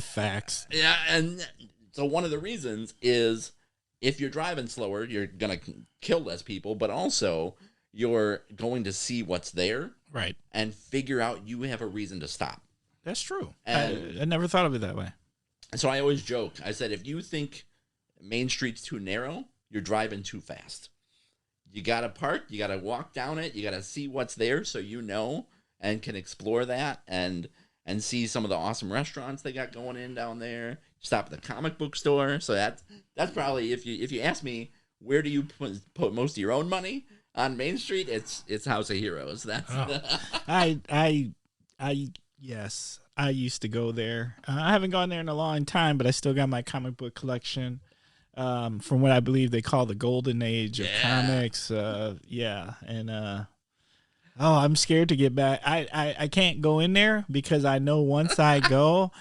Facts. Yeah, and so one of the reasons is if you're driving slower, you're going to kill less people, but also you're going to see what's there. Right. And figure out you have a reason to stop. That's true. And I never thought of it that way. So I always joke. I said, if you think Main Street's too narrow, you're driving too fast. You got to park. You got to walk down it. You got to see what's there so and can explore that and see some of the awesome restaurants they got going in down there. Stop at the comic book store. So that's probably, if you ask me, where do you put most of your own money? On Main Street, it's House of Heroes. That's yes, I used to go there. I haven't gone there in a long time, but I still got my comic book collection from what I believe they call the golden age of comics. I'm scared to get back. I can't go in there because I know once I go,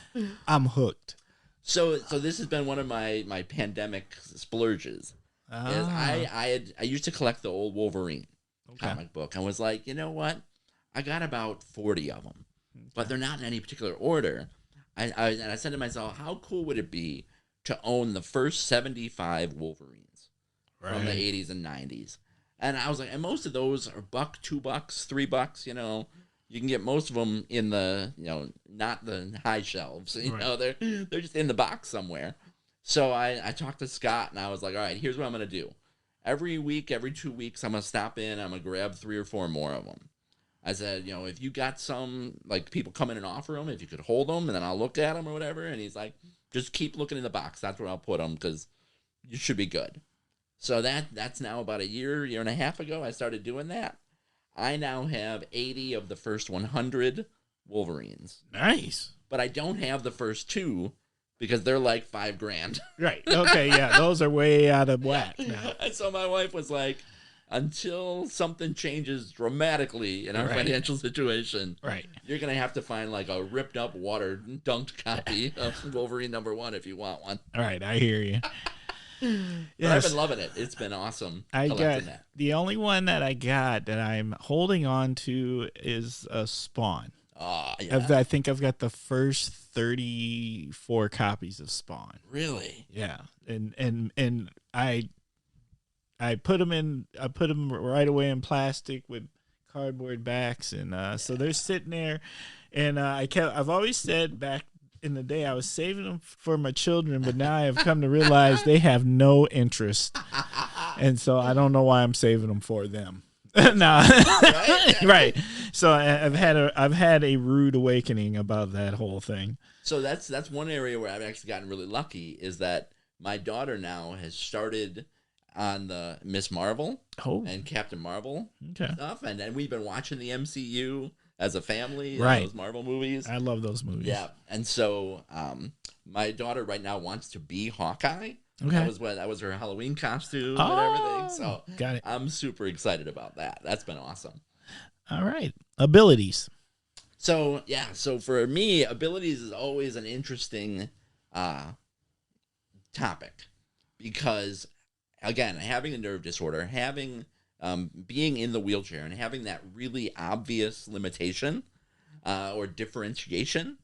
I'm hooked. So this has been one of my pandemic splurges. I used to collect the old Wolverine. comic book and was like, you know what? I got about 40 of them, but they're not in any particular order. And I said to myself, how cool would it be to own the first 75 Wolverines from the 80s and 90s? And I was like, and most of those are $1, $2, $3, you know. You can get most of them in the, you know, not the high shelves. You know, they're just in the box somewhere. So I talked to Scott, and I was like, all right, here's what I'm going to do. Every week, every 2 weeks, I'm going to stop in. I'm going to grab 3 or 4 more of them. I said, you know, if you got some, like, people come in and offer them, if you could hold them, and then I'll look at them or whatever. And he's like, just keep looking in the box. That's where I'll put them because you should be good. So that's now about a year and a half ago I started doing that. I now have 80 of the first 100 Wolverines. Nice. But I don't have the first 2 because they're like $5,000. Right. Okay, yeah. Those are way out of whack now. And so my wife was like, until something changes dramatically in our financial situation, you're going to have to find like a ripped up, water dunked copy of Wolverine #1 if you want one. All right, I hear you. Yes. I've been loving it. It's been awesome. I got that. The only one that I got that I'm holding on to is a Spawn. Yeah. I think I've got the first 34 copies of Spawn. Really? Yeah. And I put them right away in plastic with cardboard backs, and so they're sitting there. And I've always said back in the day I was saving them for my children, but now I have come to realize they have no interest, and so I don't know why I'm saving them for them. Right. So I've had a rude awakening about that whole thing. So that's one area where I've actually gotten really lucky is that my daughter now has started on the Miss Marvel and Captain Marvel stuff, and we've been watching the MCU as a family, those Marvel movies. I love those movies. Yeah, and so my daughter right now wants to be Hawkeye. Okay, that was her Halloween costume and everything. So got it. I'm super excited about that. That's been awesome. All right, abilities. So for me, abilities is always an interesting topic because, again, having a nerve disorder, having being in the wheelchair and having that really obvious limitation or differentiation,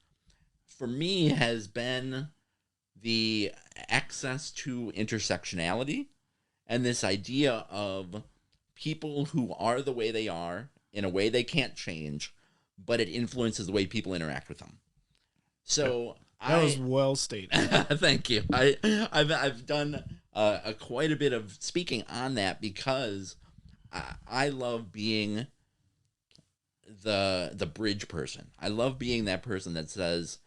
for me, has been the access to intersectionality and this idea of people who are the way they are in a way they can't change, but it influences the way people interact with them. So that was well stated. Thank you. I've done quite a bit of speaking on that because I love being the bridge person. I love being that person that says,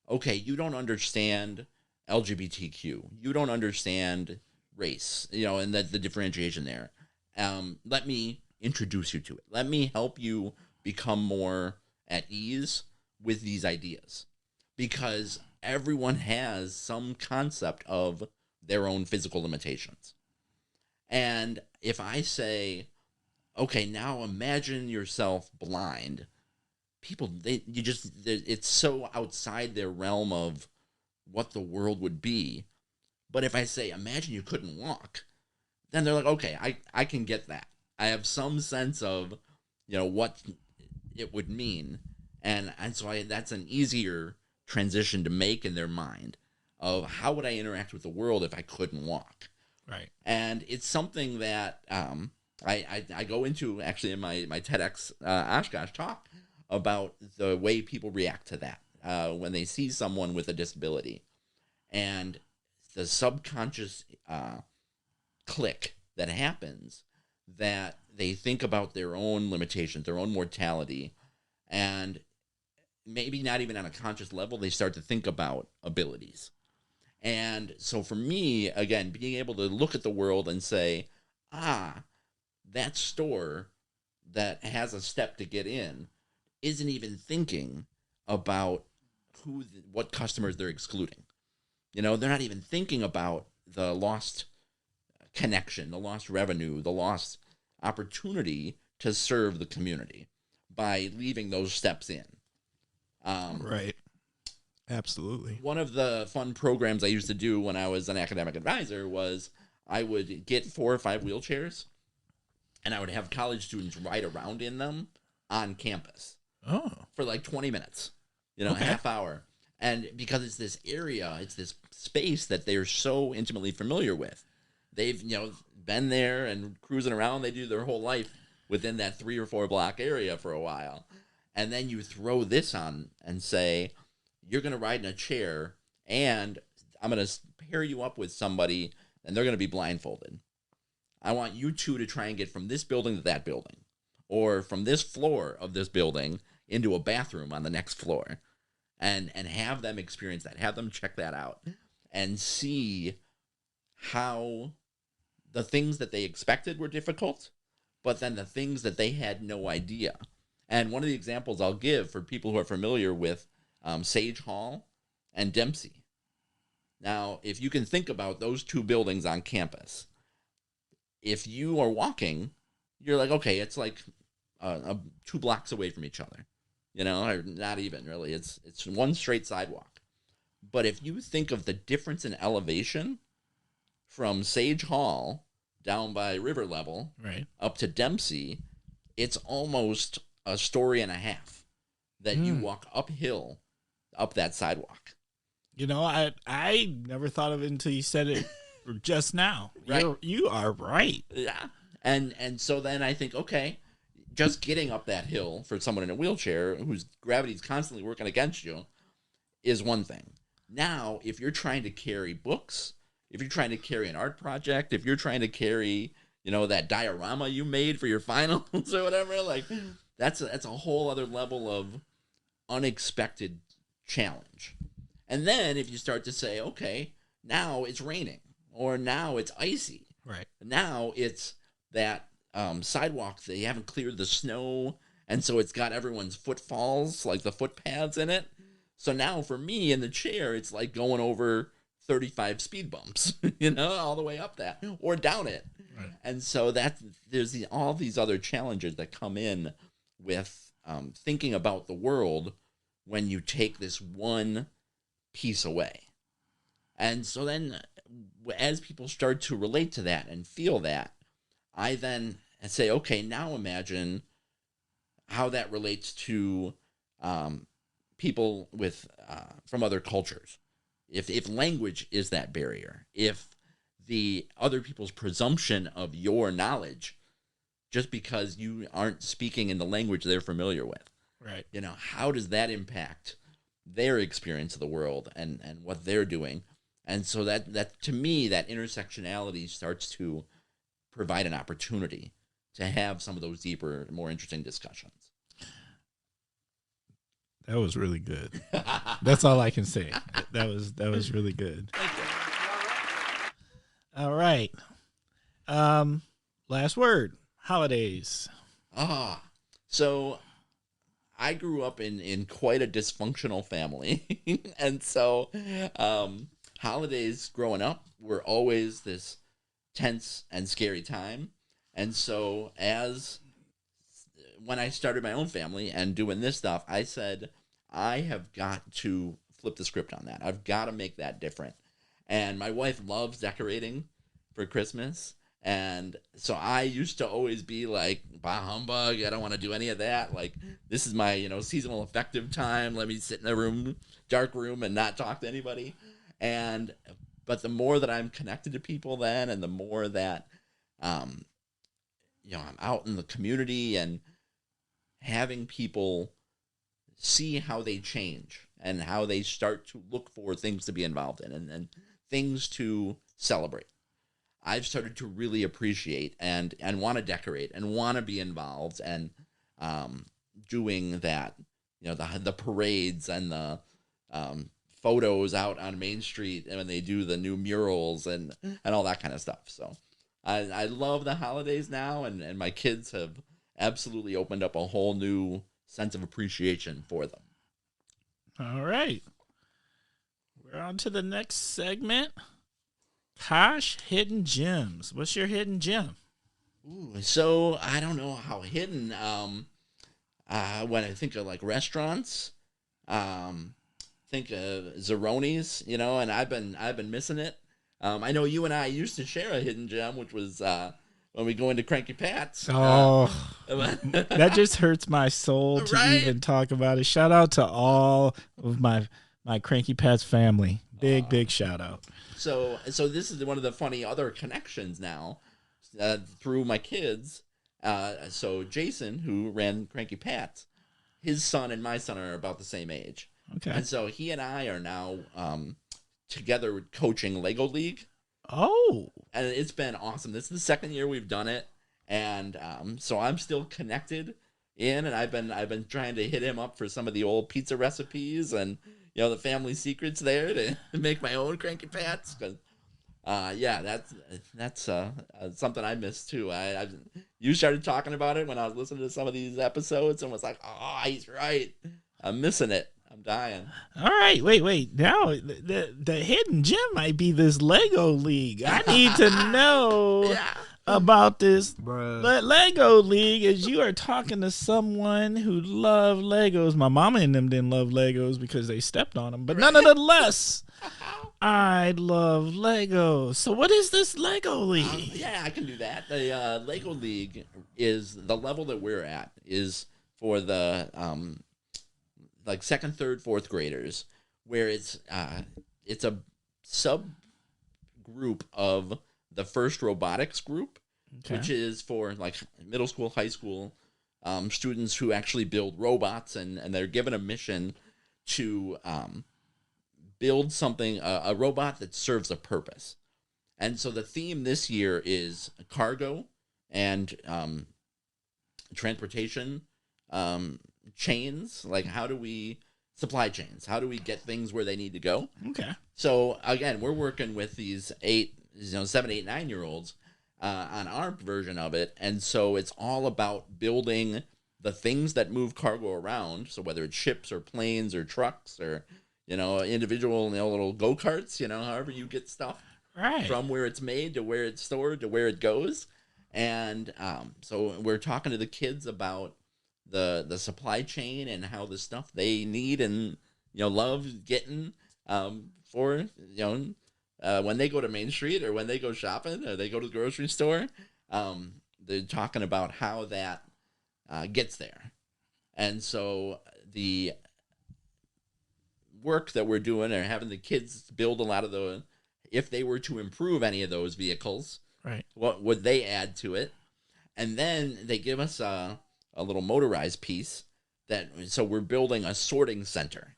okay, you don't understand LGBTQ. You don't understand race, and the differentiation there. Let me introduce you to it. Let me help you become more at ease with these ideas. Because everyone has some concept of their own physical limitations. And if I say, okay, now imagine yourself blind, people, it's so outside their realm of what the world would be. But if I say, imagine you couldn't walk, then they're like, okay, I can get that. I have some sense of, what it would mean. And so that's an easier transition to make in their mind of how would I interact with the world if I couldn't walk. Right. And it's something that I go into actually in my TEDx Oshkosh talk about the way people react to that when they see someone with a disability and the subconscious click that happens that they think about their own limitations, their own mortality, and maybe not even on a conscious level, they start to think about abilities. And so for me, again, being able to look at the world and say, that store that has a step to get in isn't even thinking about what customers they're excluding. They're not even thinking about the lost connection, the lost revenue, the lost opportunity to serve the community by leaving those steps in. Right. Absolutely. One of the fun programs I used to do when I was an academic advisor was I would get 4 or 5 wheelchairs and I would have college students ride around in them on campus for like 20 minutes, Okay. half hour. And because it's this area, it's this space that they're so intimately familiar with. They've, been there and cruising around. They do their whole life within that 3 or 4 block area for a while. And then you throw this on and say, you're going to ride in a chair and I'm going to pair you up with somebody and they're going to be blindfolded. I want you two to try and get from this building to that building, or from this floor of this building into a bathroom on the next floor, and have them experience that, have them check that out, and see how the things that they expected were difficult, but then the things that they had no idea. And one of the examples I'll give for people who are familiar with Sage Hall and Dempsey. Now, if you can think about those 2 buildings on campus, if you are walking, you're like, okay, it's like 2 blocks away from each other, or not even really. It's one straight sidewalk. But if you think of the difference in elevation from Sage Hall down by river level up to Dempsey, it's almost a story and a half that you walk uphill up that sidewalk. I never thought of it until you said it just now. Right. You are right. Yeah. And so then I think, okay, just getting up that hill for someone in a wheelchair whose gravity's constantly working against you is one thing. Now, if you're trying to carry books, if you're trying to carry an art project, if you're trying to carry, that diorama you made for your finals or whatever, like that's a whole other level of unexpected challenge. And then if you start to say, okay, now it's raining, or now it's icy. Right. Now it's that sidewalk, they haven't cleared the snow, and so it's got everyone's footfalls, like the footpaths in it. So now for me in the chair, it's like going over 35 speed bumps, all the way up that or down it. Right. And so there's all these other challenges that come in with thinking about the world when you take this one piece away. And so then as people start to relate to that and feel that, I then say, okay, now imagine how that relates to people with from other cultures. If language is that barrier, if the other people's presumption of your knowledge, just because you aren't speaking in the language they're familiar with, right? How does that impact their experience of the world and what they're doing? And so that to me, that intersectionality starts to provide an opportunity to have some of those deeper, more interesting discussions. That was really good. That's all I can say. That was really good. Thank you. All right. Last word. Holidays. So I grew up in quite a dysfunctional family. And so holidays growing up were always this tense and scary time. And so when I started my own family and doing this stuff, I said, I have got to flip the script on that. I've got to make that different. And my wife loves decorating for Christmas. And so I used to always be like, bah humbug, I don't want to do any of that. Like, this is my, seasonal affective time. Let me sit in a dark room and not talk to anybody. But the more that I'm connected to people then, and the more that, I'm out in the community and having people see how they change and how they start to look for things to be involved in and things to celebrate, I've started to really appreciate and want to decorate and want to be involved and doing that, the parades and the photos out on Main Street and when they do the new murals and all that kind of stuff. So I love the holidays now, and my kids have absolutely opened up a whole new sense of appreciation for them. All right. We're on to the next segment. Kosh Hidden Gems. What's your hidden gem? Ooh, so I don't know how hidden. When I think of like restaurants, think of Zeroni's, and I've been missing it. I know you and I used to share a hidden gem, which was when we go into Cranky Pat's. Oh, that just hurts my soul to Right? even talk about it. Shout out to all of my Cranky Pats family. Big shout out. So this is one of the funny other connections now through my kids. So Jason, who ran Cranky Pat's, his son and my son are about the same age. Okay. And so he and I are now together coaching Lego League. Oh. And it's been awesome. This is the second year we've done it. And so I'm still connected in, and I've been trying to hit him up for some of the old pizza recipes and the family secrets there to make my own Cranky Pats. Cause that's something I miss too. You started talking about it when I was listening to some of these episodes and was like, oh, he's right. I'm missing it. I'm dying. All right, wait. Now the hidden gem might be this Lego League. I need to know about this Lego League, as you are talking to someone who loved Legos. My mama and them didn't love Legos because they stepped on them, but nonetheless, I love Legos. So what is this Lego League? Yeah, I can do that. The Lego League is the level that we're at is for the like second, third, fourth graders, where it's a sub group of the first robotics group, which is for like middle school, high school students who actually build robots, and they're given a mission to build something, a robot that serves a purpose. And so the theme this year is cargo and transportation chains. Like, supply chains, how do we get things where they need to go? Okay. So again, we're working with these 7, 8, 9-year-olds on our version of it. And so it's all about building the things that move cargo around. So whether it's ships or planes or trucks or, individual, little go-karts, however you get stuff from where it's made to where it's stored to where it goes. And so we're talking to the kids about the supply chain and how the stuff they need and, love getting for, when they go to Main Street or when they go shopping or they go to the grocery store, they're talking about how that gets there. And so the work that we're doing or having the kids build a lot of if they were to improve any of those vehicles, what would they add to it? And then they give us a little motorized piece so we're building a sorting center.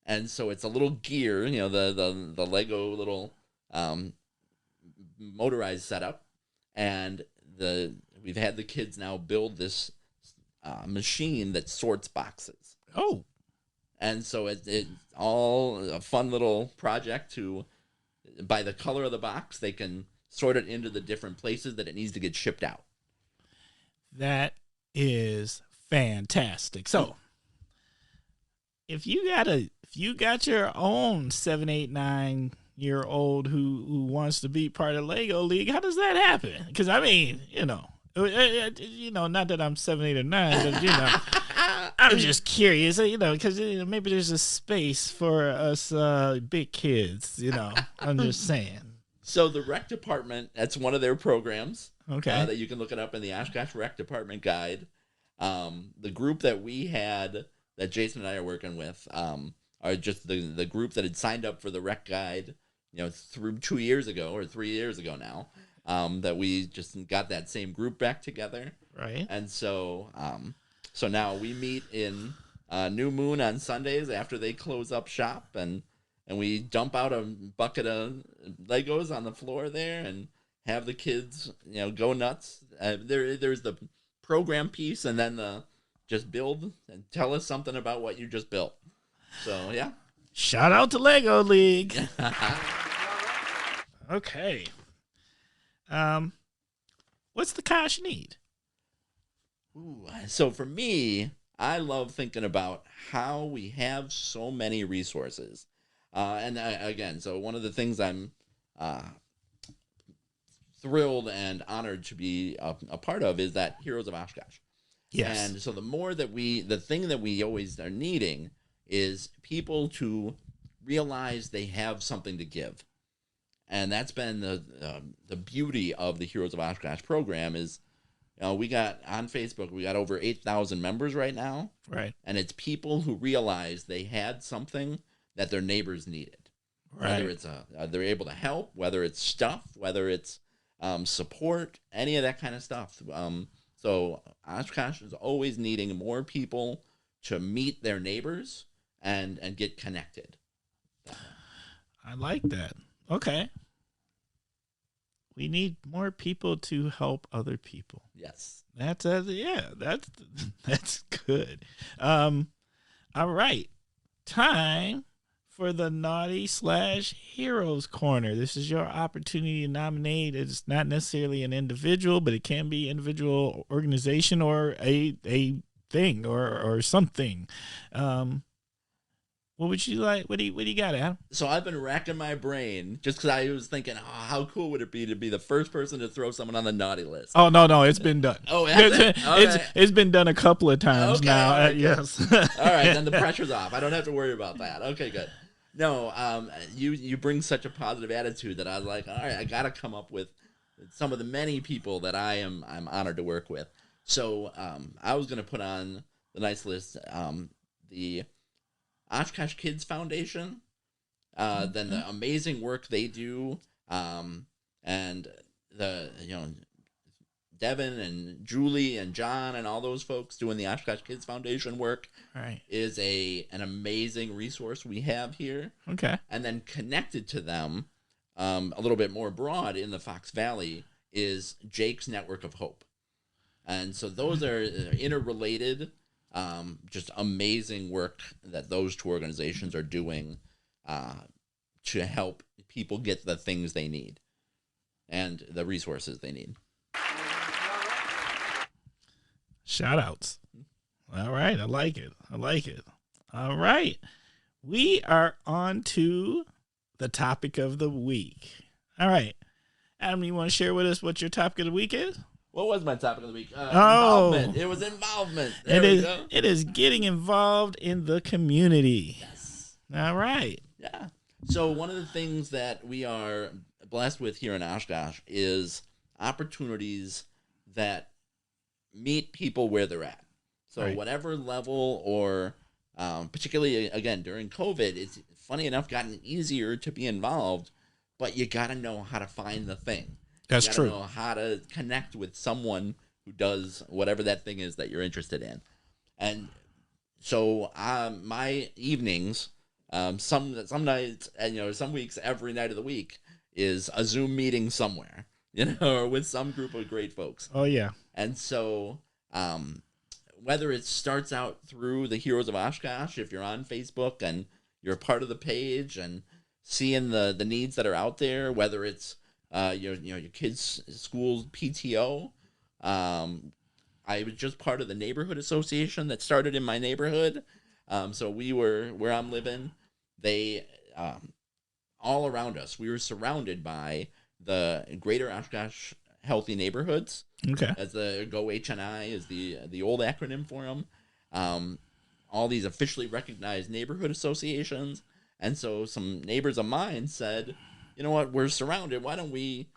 And so it's a little gear, the Lego little motorized setup. And we've had the kids now build this machine that sorts boxes. Oh. And so it's all a fun little project by the color of the box, they can sort it into the different places that it needs to get shipped out. That is fantastic. So if you got your own 7, 8, 9-year-old who wants to be part of Lego League, how does that happen? Because I mean, not that I'm 7, 8, or 9, but I'm just curious, because maybe there's a space for us big kids. I'm just saying. So the rec department, that's one of their programs. Okay. That you can look it up in the Oshkosh Rec Department guide. The group that we had, that Jason and I are working with, are just the group that had signed up for the rec guide, through 2 years ago or 3 years ago now, that we just got that same group back together. Right. And so, so now we meet in New Moon on Sundays after they close up shop, and we dump out a bucket of Legos on the floor there and have the kids, go nuts. There's the program piece, and then just build and tell us something about what you just built. So yeah. Shout out to Lego League. Okay. What's the cash need? Ooh, so for me, I love thinking about how we have so many resources. And again, so one of the things I'm thrilled and honored to be a part of is that Heroes of Oshkosh. Yes. And so the thing that we always are needing is people to realize they have something to give. And that's been the beauty of the Heroes of Oshkosh program is, we got on Facebook, we got over 8,000 members right now. Right. And it's people who realize they had something that their neighbors needed. Right. Whether it's they're able to help, whether it's stuff, whether it's support, any of that kind of stuff. So Oshkosh is always needing more people to meet their neighbors and get connected. I like that. Okay. We need more people to help other people. Yes. That's good. All right. Time for the Naughty/Heroes Corner. This is your opportunity to nominate. It's not necessarily an individual, but it can be individual, organization, or a thing or something. What would you like? What do you got, Adam? So I've been racking my brain just because I was thinking, how cool would it be to be the first person to throw someone on the naughty list? Oh, no, it's been done. Oh, has it? Okay. It's been done a couple of times now. All right, yes. All right, then the pressure's off. I don't have to worry about that. Okay, good. No, you bring such a positive attitude that I was like, all right, I got to come up with some of the many people that I'm honored to work with. So I was going to put on the nice list the Oshkosh Kids Foundation, then the amazing work they do, and the Devin and Julie and John and all those folks doing the Oshkosh Kids Foundation work is an amazing resource we have here. Okay. And then connected to them, a little bit more broad in the Fox Valley, is Jake's Network of Hope. And so those are interrelated. Just amazing work that those two organizations are doing to help people get the things they need and the resources they need. Shout outs. All right. I like it. All right. We are on to the topic of the week. All right. Adam, you want to share with us what your topic of the week is? What was my topic of the week? Involvement. It was involvement. It is getting involved in the community. Yes. All right. Yeah. So one of the things that we are blessed with here in Oshkosh is opportunities that meet people where they're at. So whatever level or particularly, again, during COVID, it's funny enough gotten easier to be involved, but you got to know how to find the thing. That's true. You gotta know how to connect with someone who does whatever that thing is that you're interested in. And so my evenings, some nights, and some weeks, every night of the week is a Zoom meeting somewhere, or with some group of great folks. Oh yeah. And so whether it starts out through the Heroes of Oshkosh, if you're on Facebook and you're a part of the page and seeing the needs that are out there, whether it's your kids' school PTO. I was just part of the neighborhood association that started in my neighborhood. So we were where I'm living. They all around us. We were surrounded by the Greater Oshkosh Healthy Neighborhoods. Okay. As the GO HNI is the old acronym for them. All these officially recognized neighborhood associations. And so some neighbors of mine said, you know what, we're surrounded. Why don't we,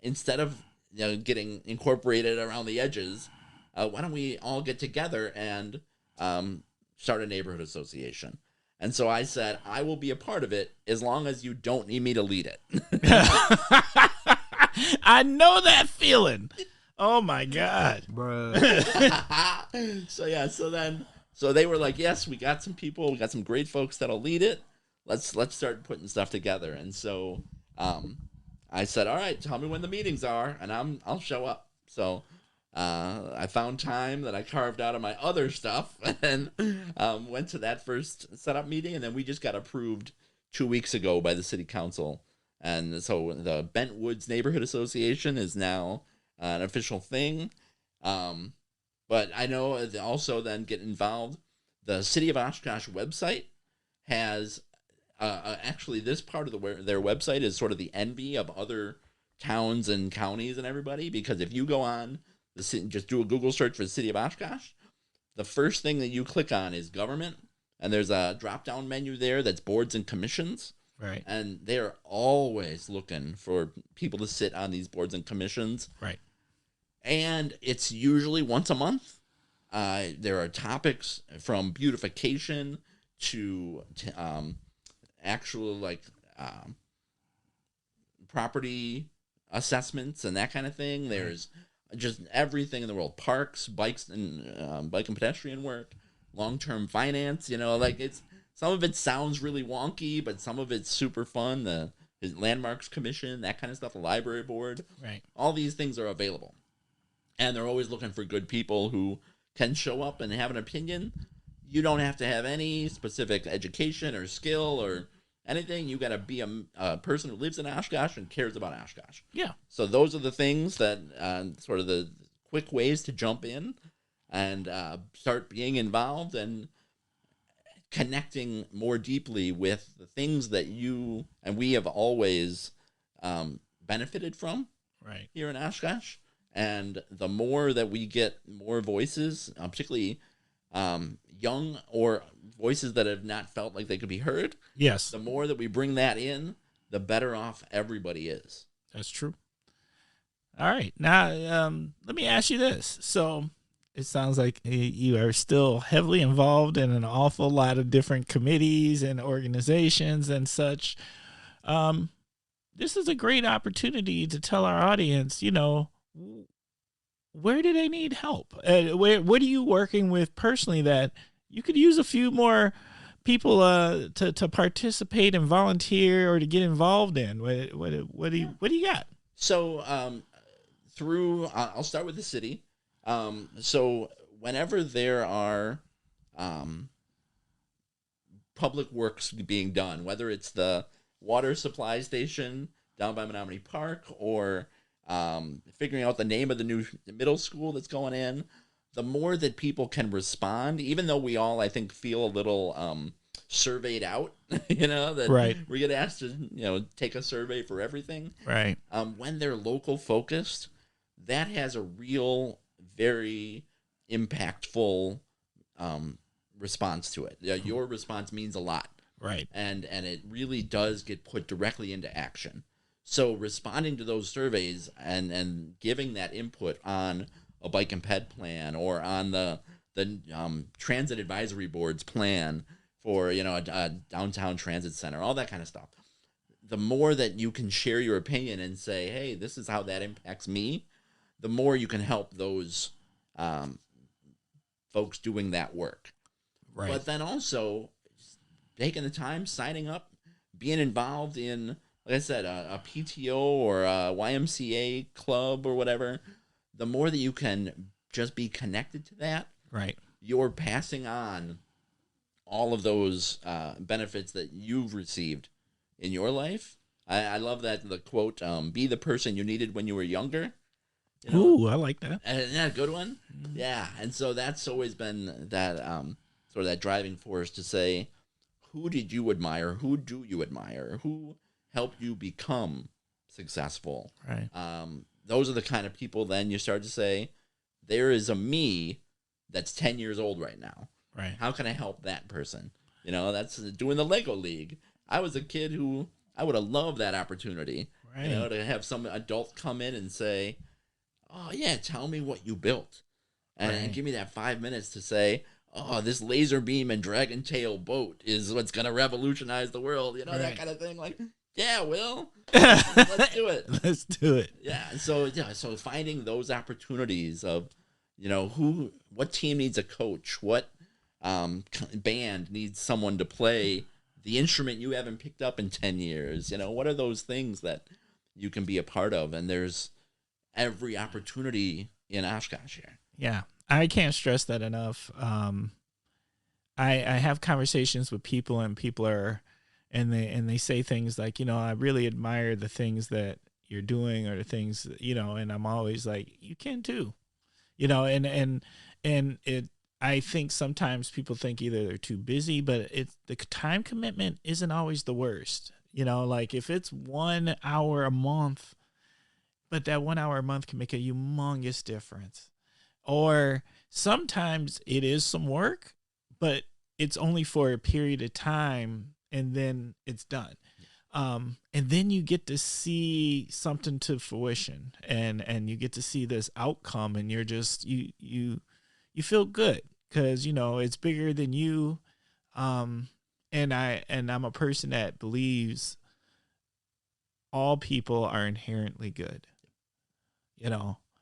instead of getting incorporated around the edges, why don't we all get together and start a neighborhood association? And so I said, I will be a part of it as long as you don't need me to lead it. I know that feeling. Oh my God, bro. So they were like, yes, we got some people, we got some great folks that'll lead it. Let's start putting stuff together. And so I said, all right, tell me when the meetings are, and I'll show up. So I found time that I carved out of my other stuff and went to that first setup meeting, and then we just got approved 2 weeks ago by the city council. And so the Bent Woods Neighborhood Association is now an official thing. But I know also then get involved. The City of Oshkosh website has actually this part of their website is sort of the envy of other towns and counties and everybody, because if you go on the city, just do a Google search for the City of Oshkosh, the first thing that you click on is government, and there's a drop down menu there that's boards and commissions, Right. And they're always looking for people to sit on these boards and commissions. Right. And it's usually once a month. There are topics from beautification to actual property assessments and that kind of thing. There's just everything in the world: parks, bikes, and bike and pedestrian work, long-term finance. It's some of it sounds really wonky, but some of it's super fun. The landmarks commission, that kind of stuff, the library board, Right. all these things are available, and they're always looking for good people who can show up and have an opinion. You don't have to have any specific education or skill or anything. You got to be a person who lives in Oshkosh and cares about Oshkosh. Yeah. So those are the things that sort of the quick ways to jump in and start being involved and connecting more deeply with the things that you and we have always benefited from Right. here in Oshkosh. And the more that we get more voices, particularly young or voices that have not felt like they could be heard, Yes. the more that we bring that in, the better off everybody is. That's true. All right. Now, let me ask you this. So it sounds like you are still heavily involved in an awful lot of different committees and organizations and such. This is a great opportunity to tell our audience, where do they need help? What are you working with personally that you could use a few more people to participate and volunteer or to get involved in? What do you got? So I'll start with the city. So whenever there are public works being done, whether it's the water supply station down by Menominee Park or figuring out the name of the new middle school that's going in, the more that people can respond, even though we all, I think, feel a little surveyed out, that Right. we get asked to, take a survey for everything. Right. When they're local focused, that has a real, very impactful response to it. Your response means a lot. Right. And it really does get put directly into action. So responding to those surveys and giving that input on a bike and ped plan or on the transit advisory board's plan for a downtown transit center, all that kind of stuff. The more that you can share your opinion and say, hey, this is how that impacts me, the more you can help those folks doing that work. Right. But then also taking the time, signing up, being involved in, like I said, a PTO or a YMCA club or whatever, the more that you can just be connected to that, right, you're passing on all of those benefits that you've received in your life. I love that, the quote, be the person you needed when you were younger. Ooh, I like that. Yeah, good one. Mm-hmm. Yeah, and so that's always been that sort of that driving force to say, who did you admire? Who do you admire? Who helped you become successful? Right. Those are the kind of people then you start to say, there is a me that's 10 years old right now. Right. How can I help that person? That's doing the Lego League. I was a kid who I would have loved that opportunity. Right. To have some adult come in and say, oh, yeah, tell me what you built. And give me that 5 minutes to say, oh, this laser beam and dragon tail boat is what's going to revolutionize the world. That kind of thing. Like, yeah, Will, let's do it. Let's do it. Yeah. So finding those opportunities of, what team needs a coach? What band needs someone to play the instrument you haven't picked up in 10 years? What are those things that you can be a part of? And there's every opportunity in Oshkosh here. Yeah. I can't stress that enough. I have conversations with people and people they say things like, I really admire the things that you're doing or the things, and I'm always like, you can too, and I think sometimes people think either they're too busy, but the time commitment isn't always the worst. Like if it's 1 hour a month, but that 1 hour a month can make a humongous difference. Or sometimes it is some work, but it's only for a period of time and then it's done. And then you get to see something to fruition, and you get to see this outcome, and you're just you feel good because it's bigger than you. And I'm a person that believes all people are inherently good.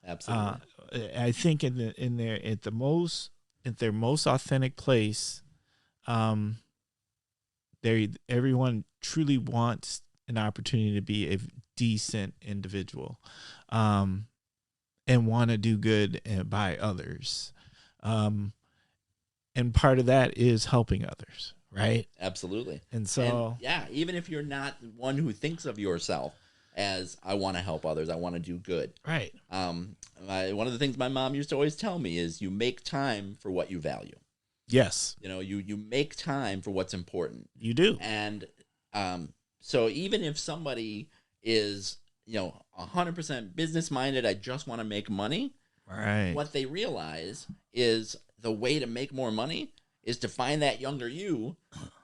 Absolutely. I think in their most authentic place, everyone truly wants an opportunity to be a decent individual, and want to do good by others. And part of that is helping others, right? Absolutely. And so, even if you're not one who thinks of yourself as I want to help others, I want to do good. Right. One of the things my mom used to always tell me is you make time for what you value. Yes. You make time for what's important. You do. And so even if somebody is 100% business minded, I just want to make money. Right. What they realize is the way to make more money is to find that younger you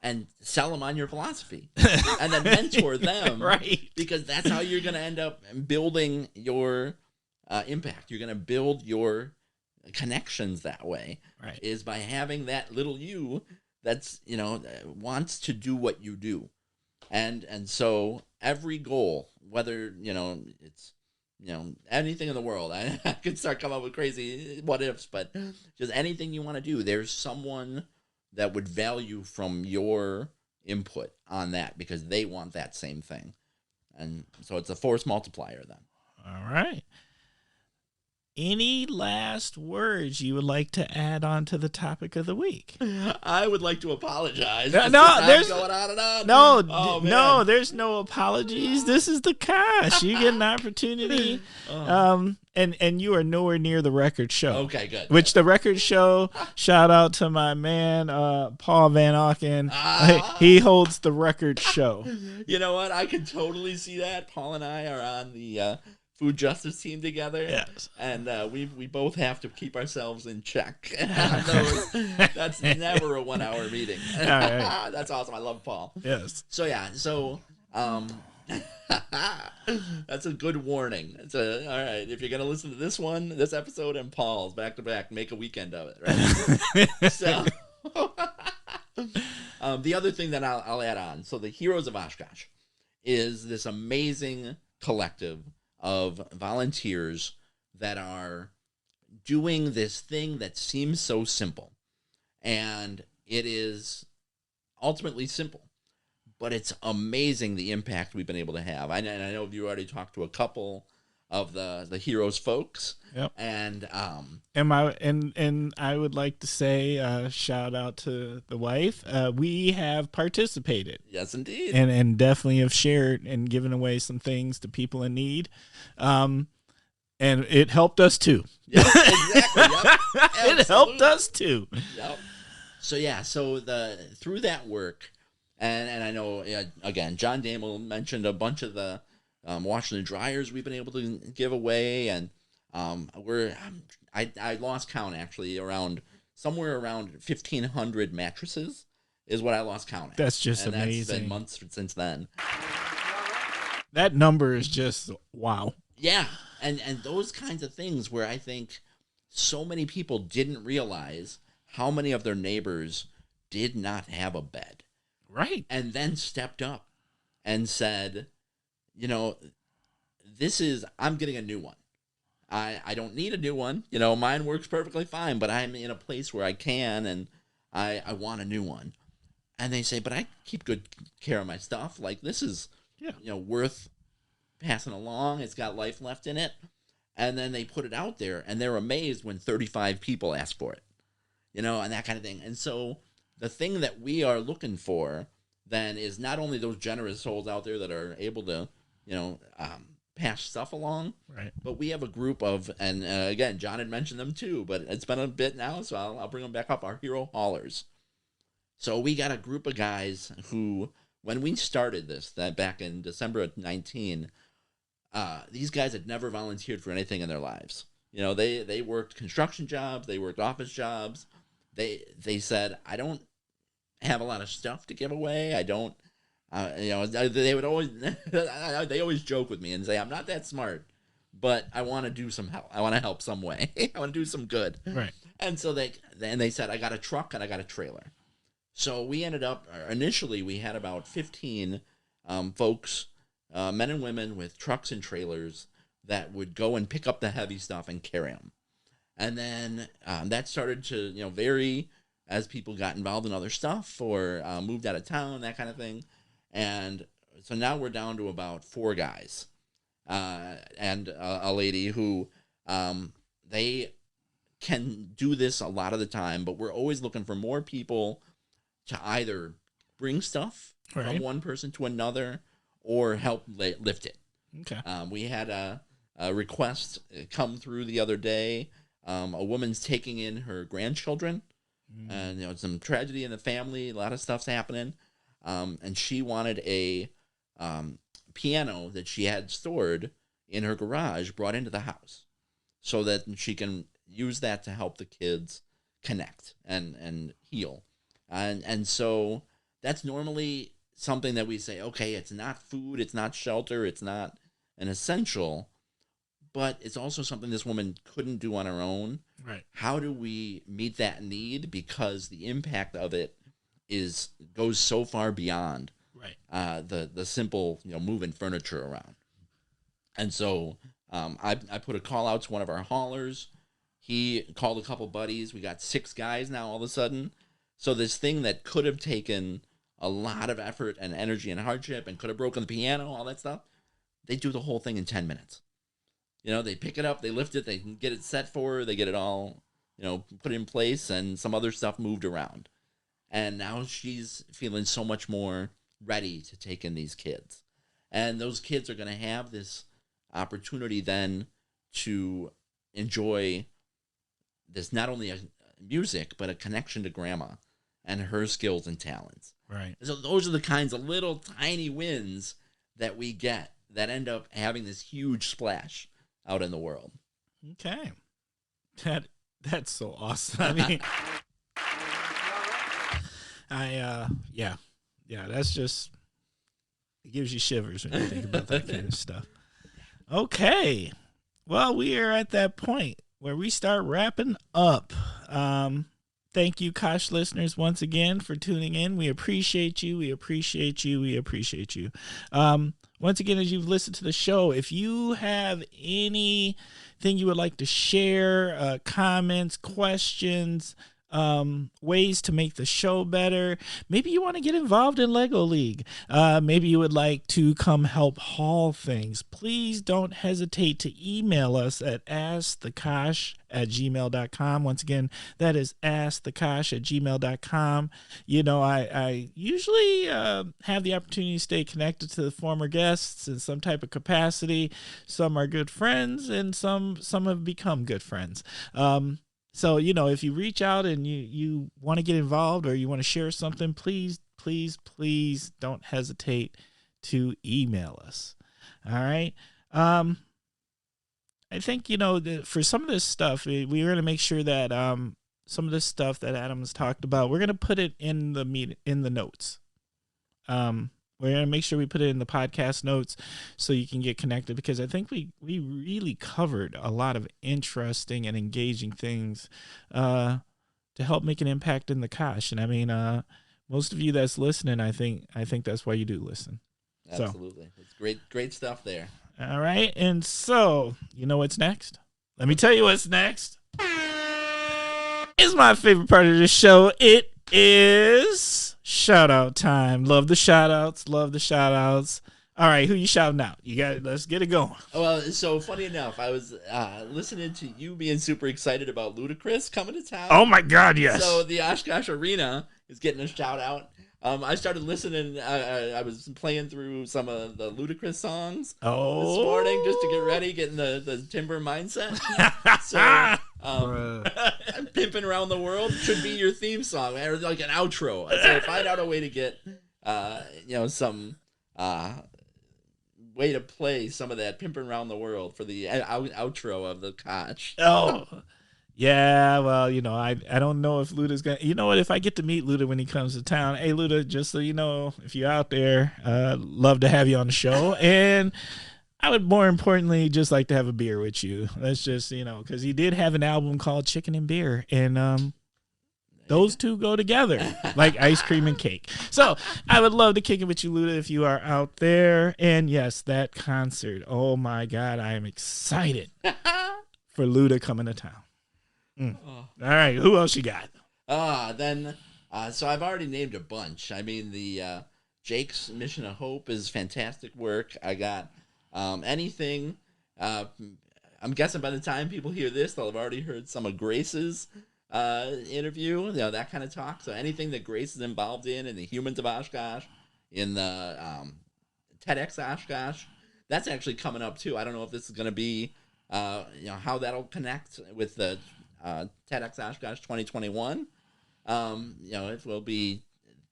and sell them on your philosophy and then mentor them. Right. Because that's how you're going to end up building your impact. You're going to build your connections that way. Right. Is by having that little you that's, wants to do what you do. And so every goal, whether, it's, anything in the world, I could start coming up with crazy what ifs, but just anything you want to do, there's someone that would value from your input on that because they want that same thing. And so it's a force multiplier then. All right. Any last words you would like to add on to the topic of the week? I would like to apologize. No, there's going on and on. No, there's no apologies. This is the Kosh. You get an opportunity. And you are nowhere near the record show. Okay, good. Which the record show, shout out to my man, Paul Van Auken. He holds the record show. You know what? I can totally see that. Paul and I are on the food justice team together. Yes. And we both have to keep ourselves in check. That's never a 1 hour meeting. All right. That's awesome. I love Paul. Yes. So that's a good warning. All right. If you're gonna listen to this episode and Paul's back to back, make a weekend of it, right? So the other thing that I'll add on. So the Heroes of Oshkosh is this amazing collective of volunteers that are doing this thing that seems so simple. And it is ultimately simple, but it's amazing the impact we've been able to have. And I know you already talked to a couple of the Heroes folks. Yep. And I would like to say shout out to the wife. We have participated. Yes, indeed. And definitely have shared and given away some things to people in need. And it helped us too. Yep, exactly. Yep. It helped us too. Yep. So through that work, and I know again, John Damel mentioned a bunch of the washers and dryers we've been able to give away, and I lost count actually, somewhere around 1,500 mattresses is what I lost count at. That's just and amazing. That's been months since then. That number is just wow. Yeah, and those kinds of things where I think so many people didn't realize how many of their neighbors did not have a bed. Right. And then stepped up and said, I'm getting a new one. I don't need a new one. Mine works perfectly fine, but I'm in a place where I can, and I want a new one. And they say, but I keep good care of my stuff. Like, this is, worth passing along. It's got life left in it. And then they put it out there, and they're amazed when 35 people ask for it, and that kind of thing. And so the thing that we are looking for then is not only those generous souls out there that are able to, pass stuff along, right? But we have a group of, and again, John had mentioned them too, but it's been a bit now, so I'll bring them back up, our hero haulers. So we got a group of guys who, when we started this, that back in December of 19, these guys had never volunteered for anything in their lives. They worked construction jobs, they worked office jobs. They said, I don't have a lot of stuff to give away. I don't They would always they always joke with me and say I'm not that smart, but I want to do some help. I want to help some way. I want to do some good. Right. And so they said I got a truck and I got a trailer. So we ended up initially we had about 15 folks, men and women with trucks and trailers that would go and pick up the heavy stuff and carry them. And then that started to vary as people got involved in other stuff or moved out of town, that kind of thing. And so now we're down to about 4 guys and a lady who they can do this a lot of the time, but we're always looking for more people to either bring stuff from one person to another or help lift it. Okay. We had a request come through the other day. A woman's taking in her grandchildren, and some tragedy in the family. A lot of stuff's happening, and she wanted a piano that she had stored in her garage brought into the house, so that she can use that to help the kids connect and heal, and so that's normally something that we say, okay, it's not food, it's not shelter, it's not an essential. But it's also something this woman couldn't do on her own. Right. How do we meet that need? Because the impact of it goes so far beyond the simple moving furniture around. And so I put a call out to one of our haulers. He called a couple buddies. We got 6 guys now all of a sudden. So this thing that could have taken a lot of effort and energy and hardship and could have broken the piano, all that stuff, they do the whole thing in 10 minutes. They pick it up, they lift it, they can get it set for her, they get it all, put in place, and some other stuff moved around. And now she's feeling so much more ready to take in these kids. And those kids are going to have this opportunity then to enjoy this, not only a music, but a connection to grandma and her skills and talents. Right. So those are the kinds of little tiny wins that we get that end up having this huge splash out in the world. Okay. That's so awesome. I mean, that's just, it gives you shivers when you think about that kind of stuff. Okay. Well, we are at that point where we start wrapping up. Thank you, Kosh listeners, once again for tuning in. We appreciate you. We appreciate you. We appreciate you. Once again, as you've listened to the show, if you have anything you would like to share, comments, questions, ways to make the show better, maybe you want to get involved in Lego League, maybe you would like to come help haul things, please don't hesitate to email us at askthekosh@gmail.com. Once again, that is askthekosh@gmail.com. I usually have the opportunity to stay connected to the former guests in some type of capacity. Some are good friends and some have become good friends. So, if you reach out and you want to get involved or you want to share something, please don't hesitate to email us. All right. I think, for some of this stuff, we're going to make sure that some of this stuff that Adam's talked about, we're going to put it in the notes. We're going to make sure we put it in the podcast notes so you can get connected, because I think we really covered a lot of interesting and engaging things to help make an impact in the Kosh. And I mean, most of you that's listening, I think that's why you do listen. Absolutely. So, it's great stuff there. All right. And so, you know what's next? Let me tell you what's next. It's my favorite part of the show. It is shout out time. Love the shout outs. All right, who you shouting out? Let's get it going. Well, so funny enough, I was listening to you being super excited about Ludacris coming to town. Oh my God, yes. So the Oshkosh Arena is getting a shout out. I started listening. I was playing through some of the Ludacris songs this morning just to get ready, getting the timber mindset. So Pimping Around the World should be your theme song, or like an outro. So find out a way to get some way to play some of that Pimping Around the World for the outro of the Koch. Oh, Yeah, well, I don't know if Luda's gonna. You know what? If I get to meet Luda when he comes to town, hey Luda, just so you know, if you're out there, love to have you on the show, and I would more importantly just like to have a beer with you. That's just because he did have an album called Chicken and Beer, and those two go together like ice cream and cake. So I would love to kick it with you, Luda, if you are out there. And yes, that concert. Oh my God, I am excited for Luda coming to town. All right, who else you got? So I've already named a bunch. I mean, the Jake's Mission of Hope is fantastic work. I got anything. I'm guessing by the time people hear this, they'll have already heard some of Grace's interview, that kind of talk. So anything that Grace is involved in the Humans of Oshkosh, in the TEDx Oshkosh, that's actually coming up too. I don't know if this is going to be, how that'll connect with the TEDx Oshkosh 2021. It will be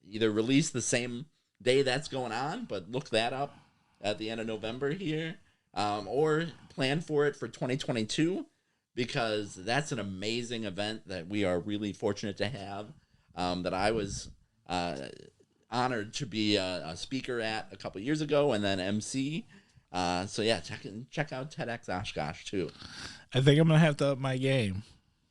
either released the same day that's going on, but look that up at the end of November here, or plan for it for 2022, because that's an amazing event that we are really fortunate to have, that I was honored to be a speaker at a couple years ago, and then MC. So yeah, check out TEDx Oshkosh too. I think I'm gonna have to up my game.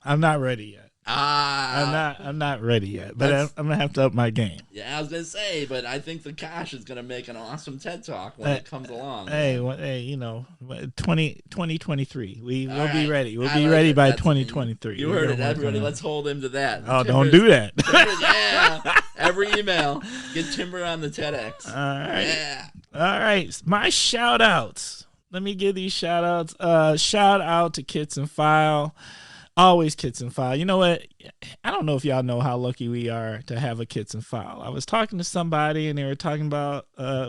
I'm not ready yet. I'm not ready yet, but I'm gonna have to up my game. Yeah, I was gonna say, but I think the Kosh is gonna make an awesome TED Talk when it comes along. Hey, 2023. We'll right. be ready. We'll be ready by 2023. You heard it, everybody. Let's hold him to that. Oh, don't do that. Yeah, every email, get Timber on the TEDx. All right. Yeah. All right. My shout outs. Let me give these shout outs. Shout out to Kits and File. Always Kits and File. You know what? I don't know if y'all know how lucky we are to have a Kits and File. I was talking to somebody, and they were talking about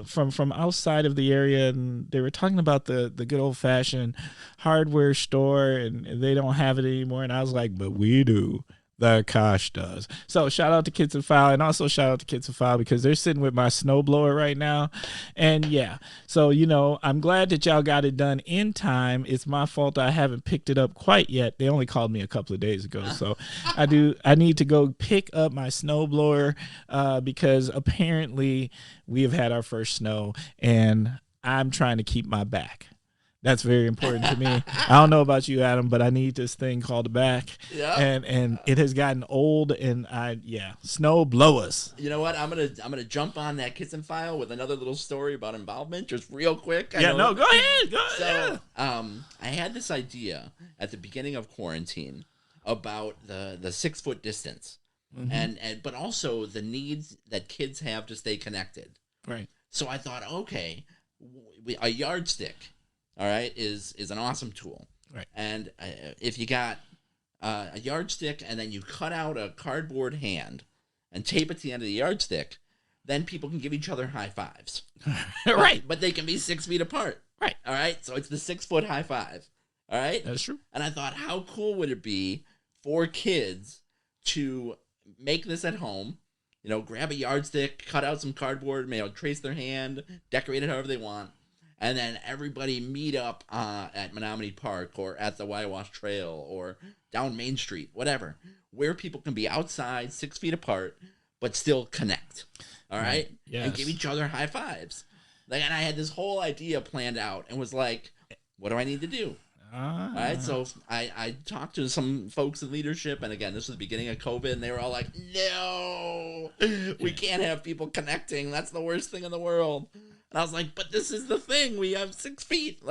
from outside of the area, and they were talking about the good old fashioned hardware store, and they don't have it anymore. And I was like, but we do. The Kosh does. So shout out to Kits and File, and also shout out to Kits and File because they're sitting with my snowblower right now. And yeah, so I'm glad that y'all got it done in time. It's my fault I haven't picked it up quite yet. They only called me a couple of days ago. So I need to go pick up my snowblower because apparently we have had our first snow, and I'm trying to keep my back. That's very important to me. I don't know about you, Adam, but I need this thing called a back. Yeah. And it has gotten old, and snow blowers. You know what? I'm gonna jump on that Kits and File with another little story about involvement, just real quick. Go ahead. So, I had this idea at the beginning of quarantine about the 6 foot distance, and but also the needs that kids have to stay connected. Right. So I thought, okay, a yardstick. All right, is an awesome tool. Right. And if you got a yardstick and then you cut out a cardboard hand and tape it to the end of the yardstick, then people can give each other high fives. Right. But they can be 6 feet apart. Right. All right. So it's the 6 foot high five. All right. That's true. And I thought, how cool would it be for kids to make this at home? Grab a yardstick, cut out some cardboard, trace their hand, decorate it however they want. And then everybody meet up at Menominee Park or at the Waiwash Trail or down Main Street, whatever, where people can be outside 6 feet apart, but still connect. All right? Yes. And give each other high fives. And I had this whole idea planned out and was like, what do I need to do? All right, so I talked to some folks in leadership, and again, this was the beginning of COVID, and they were all like, no, we can't have people connecting. That's the worst thing in the world. And I was like, but this is the thing. We have 6 feet.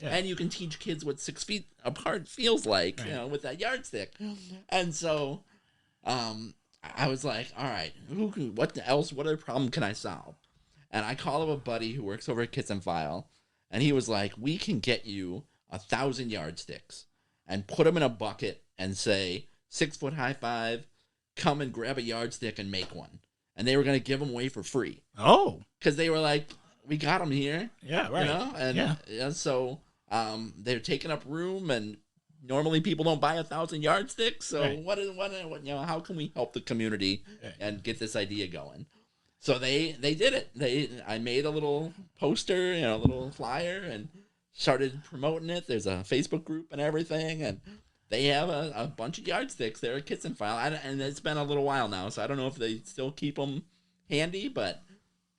And you can teach kids what 6 feet apart feels like, right. With that yardstick. And so I was like, all right, what other problem can I solve? And I call up a buddy who works over at Kits and File, and he was like, we can get you 1,000 yardsticks and put them in a bucket and say, 6 foot high five, come and grab a yardstick and make one. And they were going to give them away for free. Oh. Because they were like, we got them here. Yeah, right. And so they're taking up room, and normally people don't buy 1,000 yardsticks. So right. How can we help the community and get this idea going? So they did it. I made a little poster, a little flyer, and started promoting it. There's a Facebook group and everything, and they have a bunch of yardsticks there at Kitson File, and it's been a little while now, so I don't know if they still keep them handy, but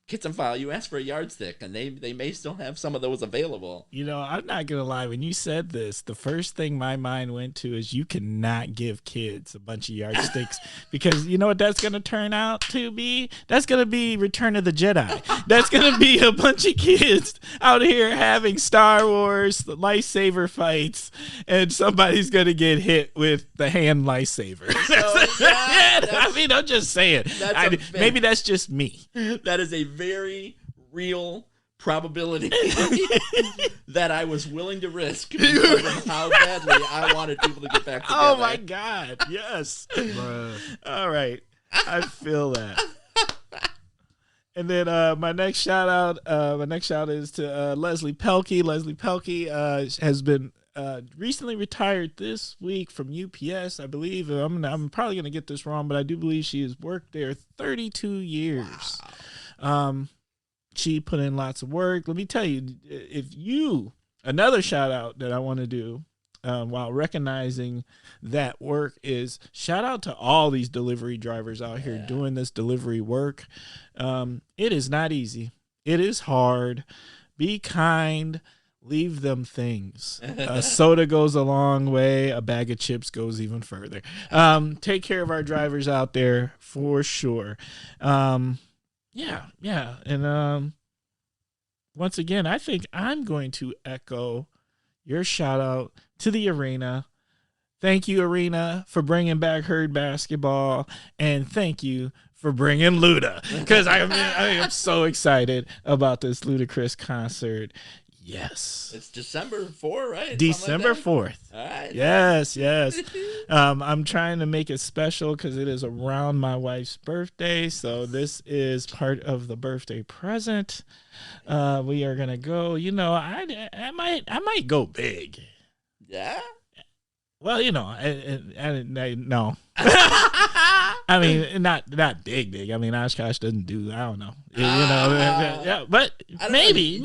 Kitson File, you ask for a yardstick, and they may still have some of those available. You know, I'm not going to lie. When you said this, the first thing my mind went to is you cannot give kids a bunch of yardsticks because you know what that's going to turn out to be? That's going to be Return of the Jedi. That's going to be a bunch of kids out here having Star Wars lightsaber fights, and somebody's going to get hit with the hand lightsaber. So, I mean, I'm just saying. Maybe that's just me. That is a very real probability that I was willing to risk because of how badly I wanted people to get back together. Oh my God! Yes. All right, I feel that. And then my next shout out is to Leslie Pelkey. Leslie Pelkey has been recently retired this week from UPS, I believe. I'm probably going to get this wrong, but I do believe she has worked there 32 years. Wow. She put in lots of work. Let me tell you, another shout out that I want to do while recognizing that work is shout out to all these delivery drivers out here doing this delivery work. It is not easy. It is hard. Be kind. Leave them things. A soda goes a long way. A bag of chips goes even further. Take care of our drivers out there for sure. Yeah. And once again, I think I'm going to echo your shout out to the arena. Thank you, Arena, for bringing back Herd basketball, and thank you for bringing Luda, because I am so excited about this Ludacris concert. Yes. It's December 4th, right? December 4th. All right. Yes. I'm trying to make it special because it is around my wife's birthday. So this is part of the birthday present. We are going to go, I might go big. Yeah? Well, I no. I mean, not big. I mean, Oshkosh doesn't do. I don't know. Yeah, but maybe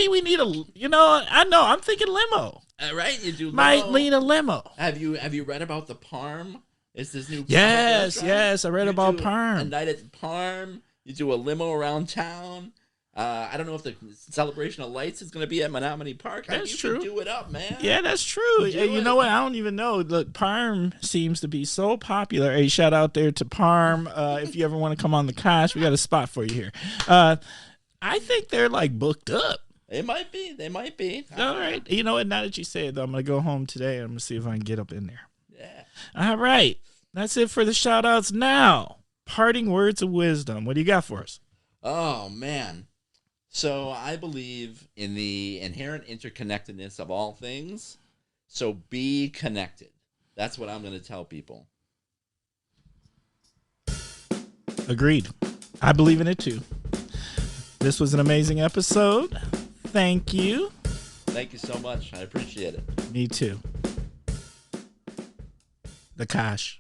we need I'm thinking limo. Right, you do. Limo. Might need a limo. Have you read about the Parm? It's this new. Yes, I read about Parm. A night at Parm. You do a limo around town. I don't know if the celebration of lights is going to be at Menominee Park. That's true. Do it up, man. Yeah, that's true. You know what? I don't even know. Look, Parm seems to be so popular. Hey, shout out there to Parm. If you ever want to come on the Kosh, we got a spot for you here. I think they're like booked up. They might be. All right. You know what? Now that you say it, though, I'm going to go home today and I'm going to see if I can get up in there. Yeah. All right. That's it for the shout outs. Now, parting words of wisdom. What do you got for us? Oh, man. So I believe in the inherent interconnectedness of all things. So be connected. That's what I'm going to tell people. Agreed. I believe in it too. This was an amazing episode. Thank you. Thank you so much. I appreciate it. Me too. The Kosh.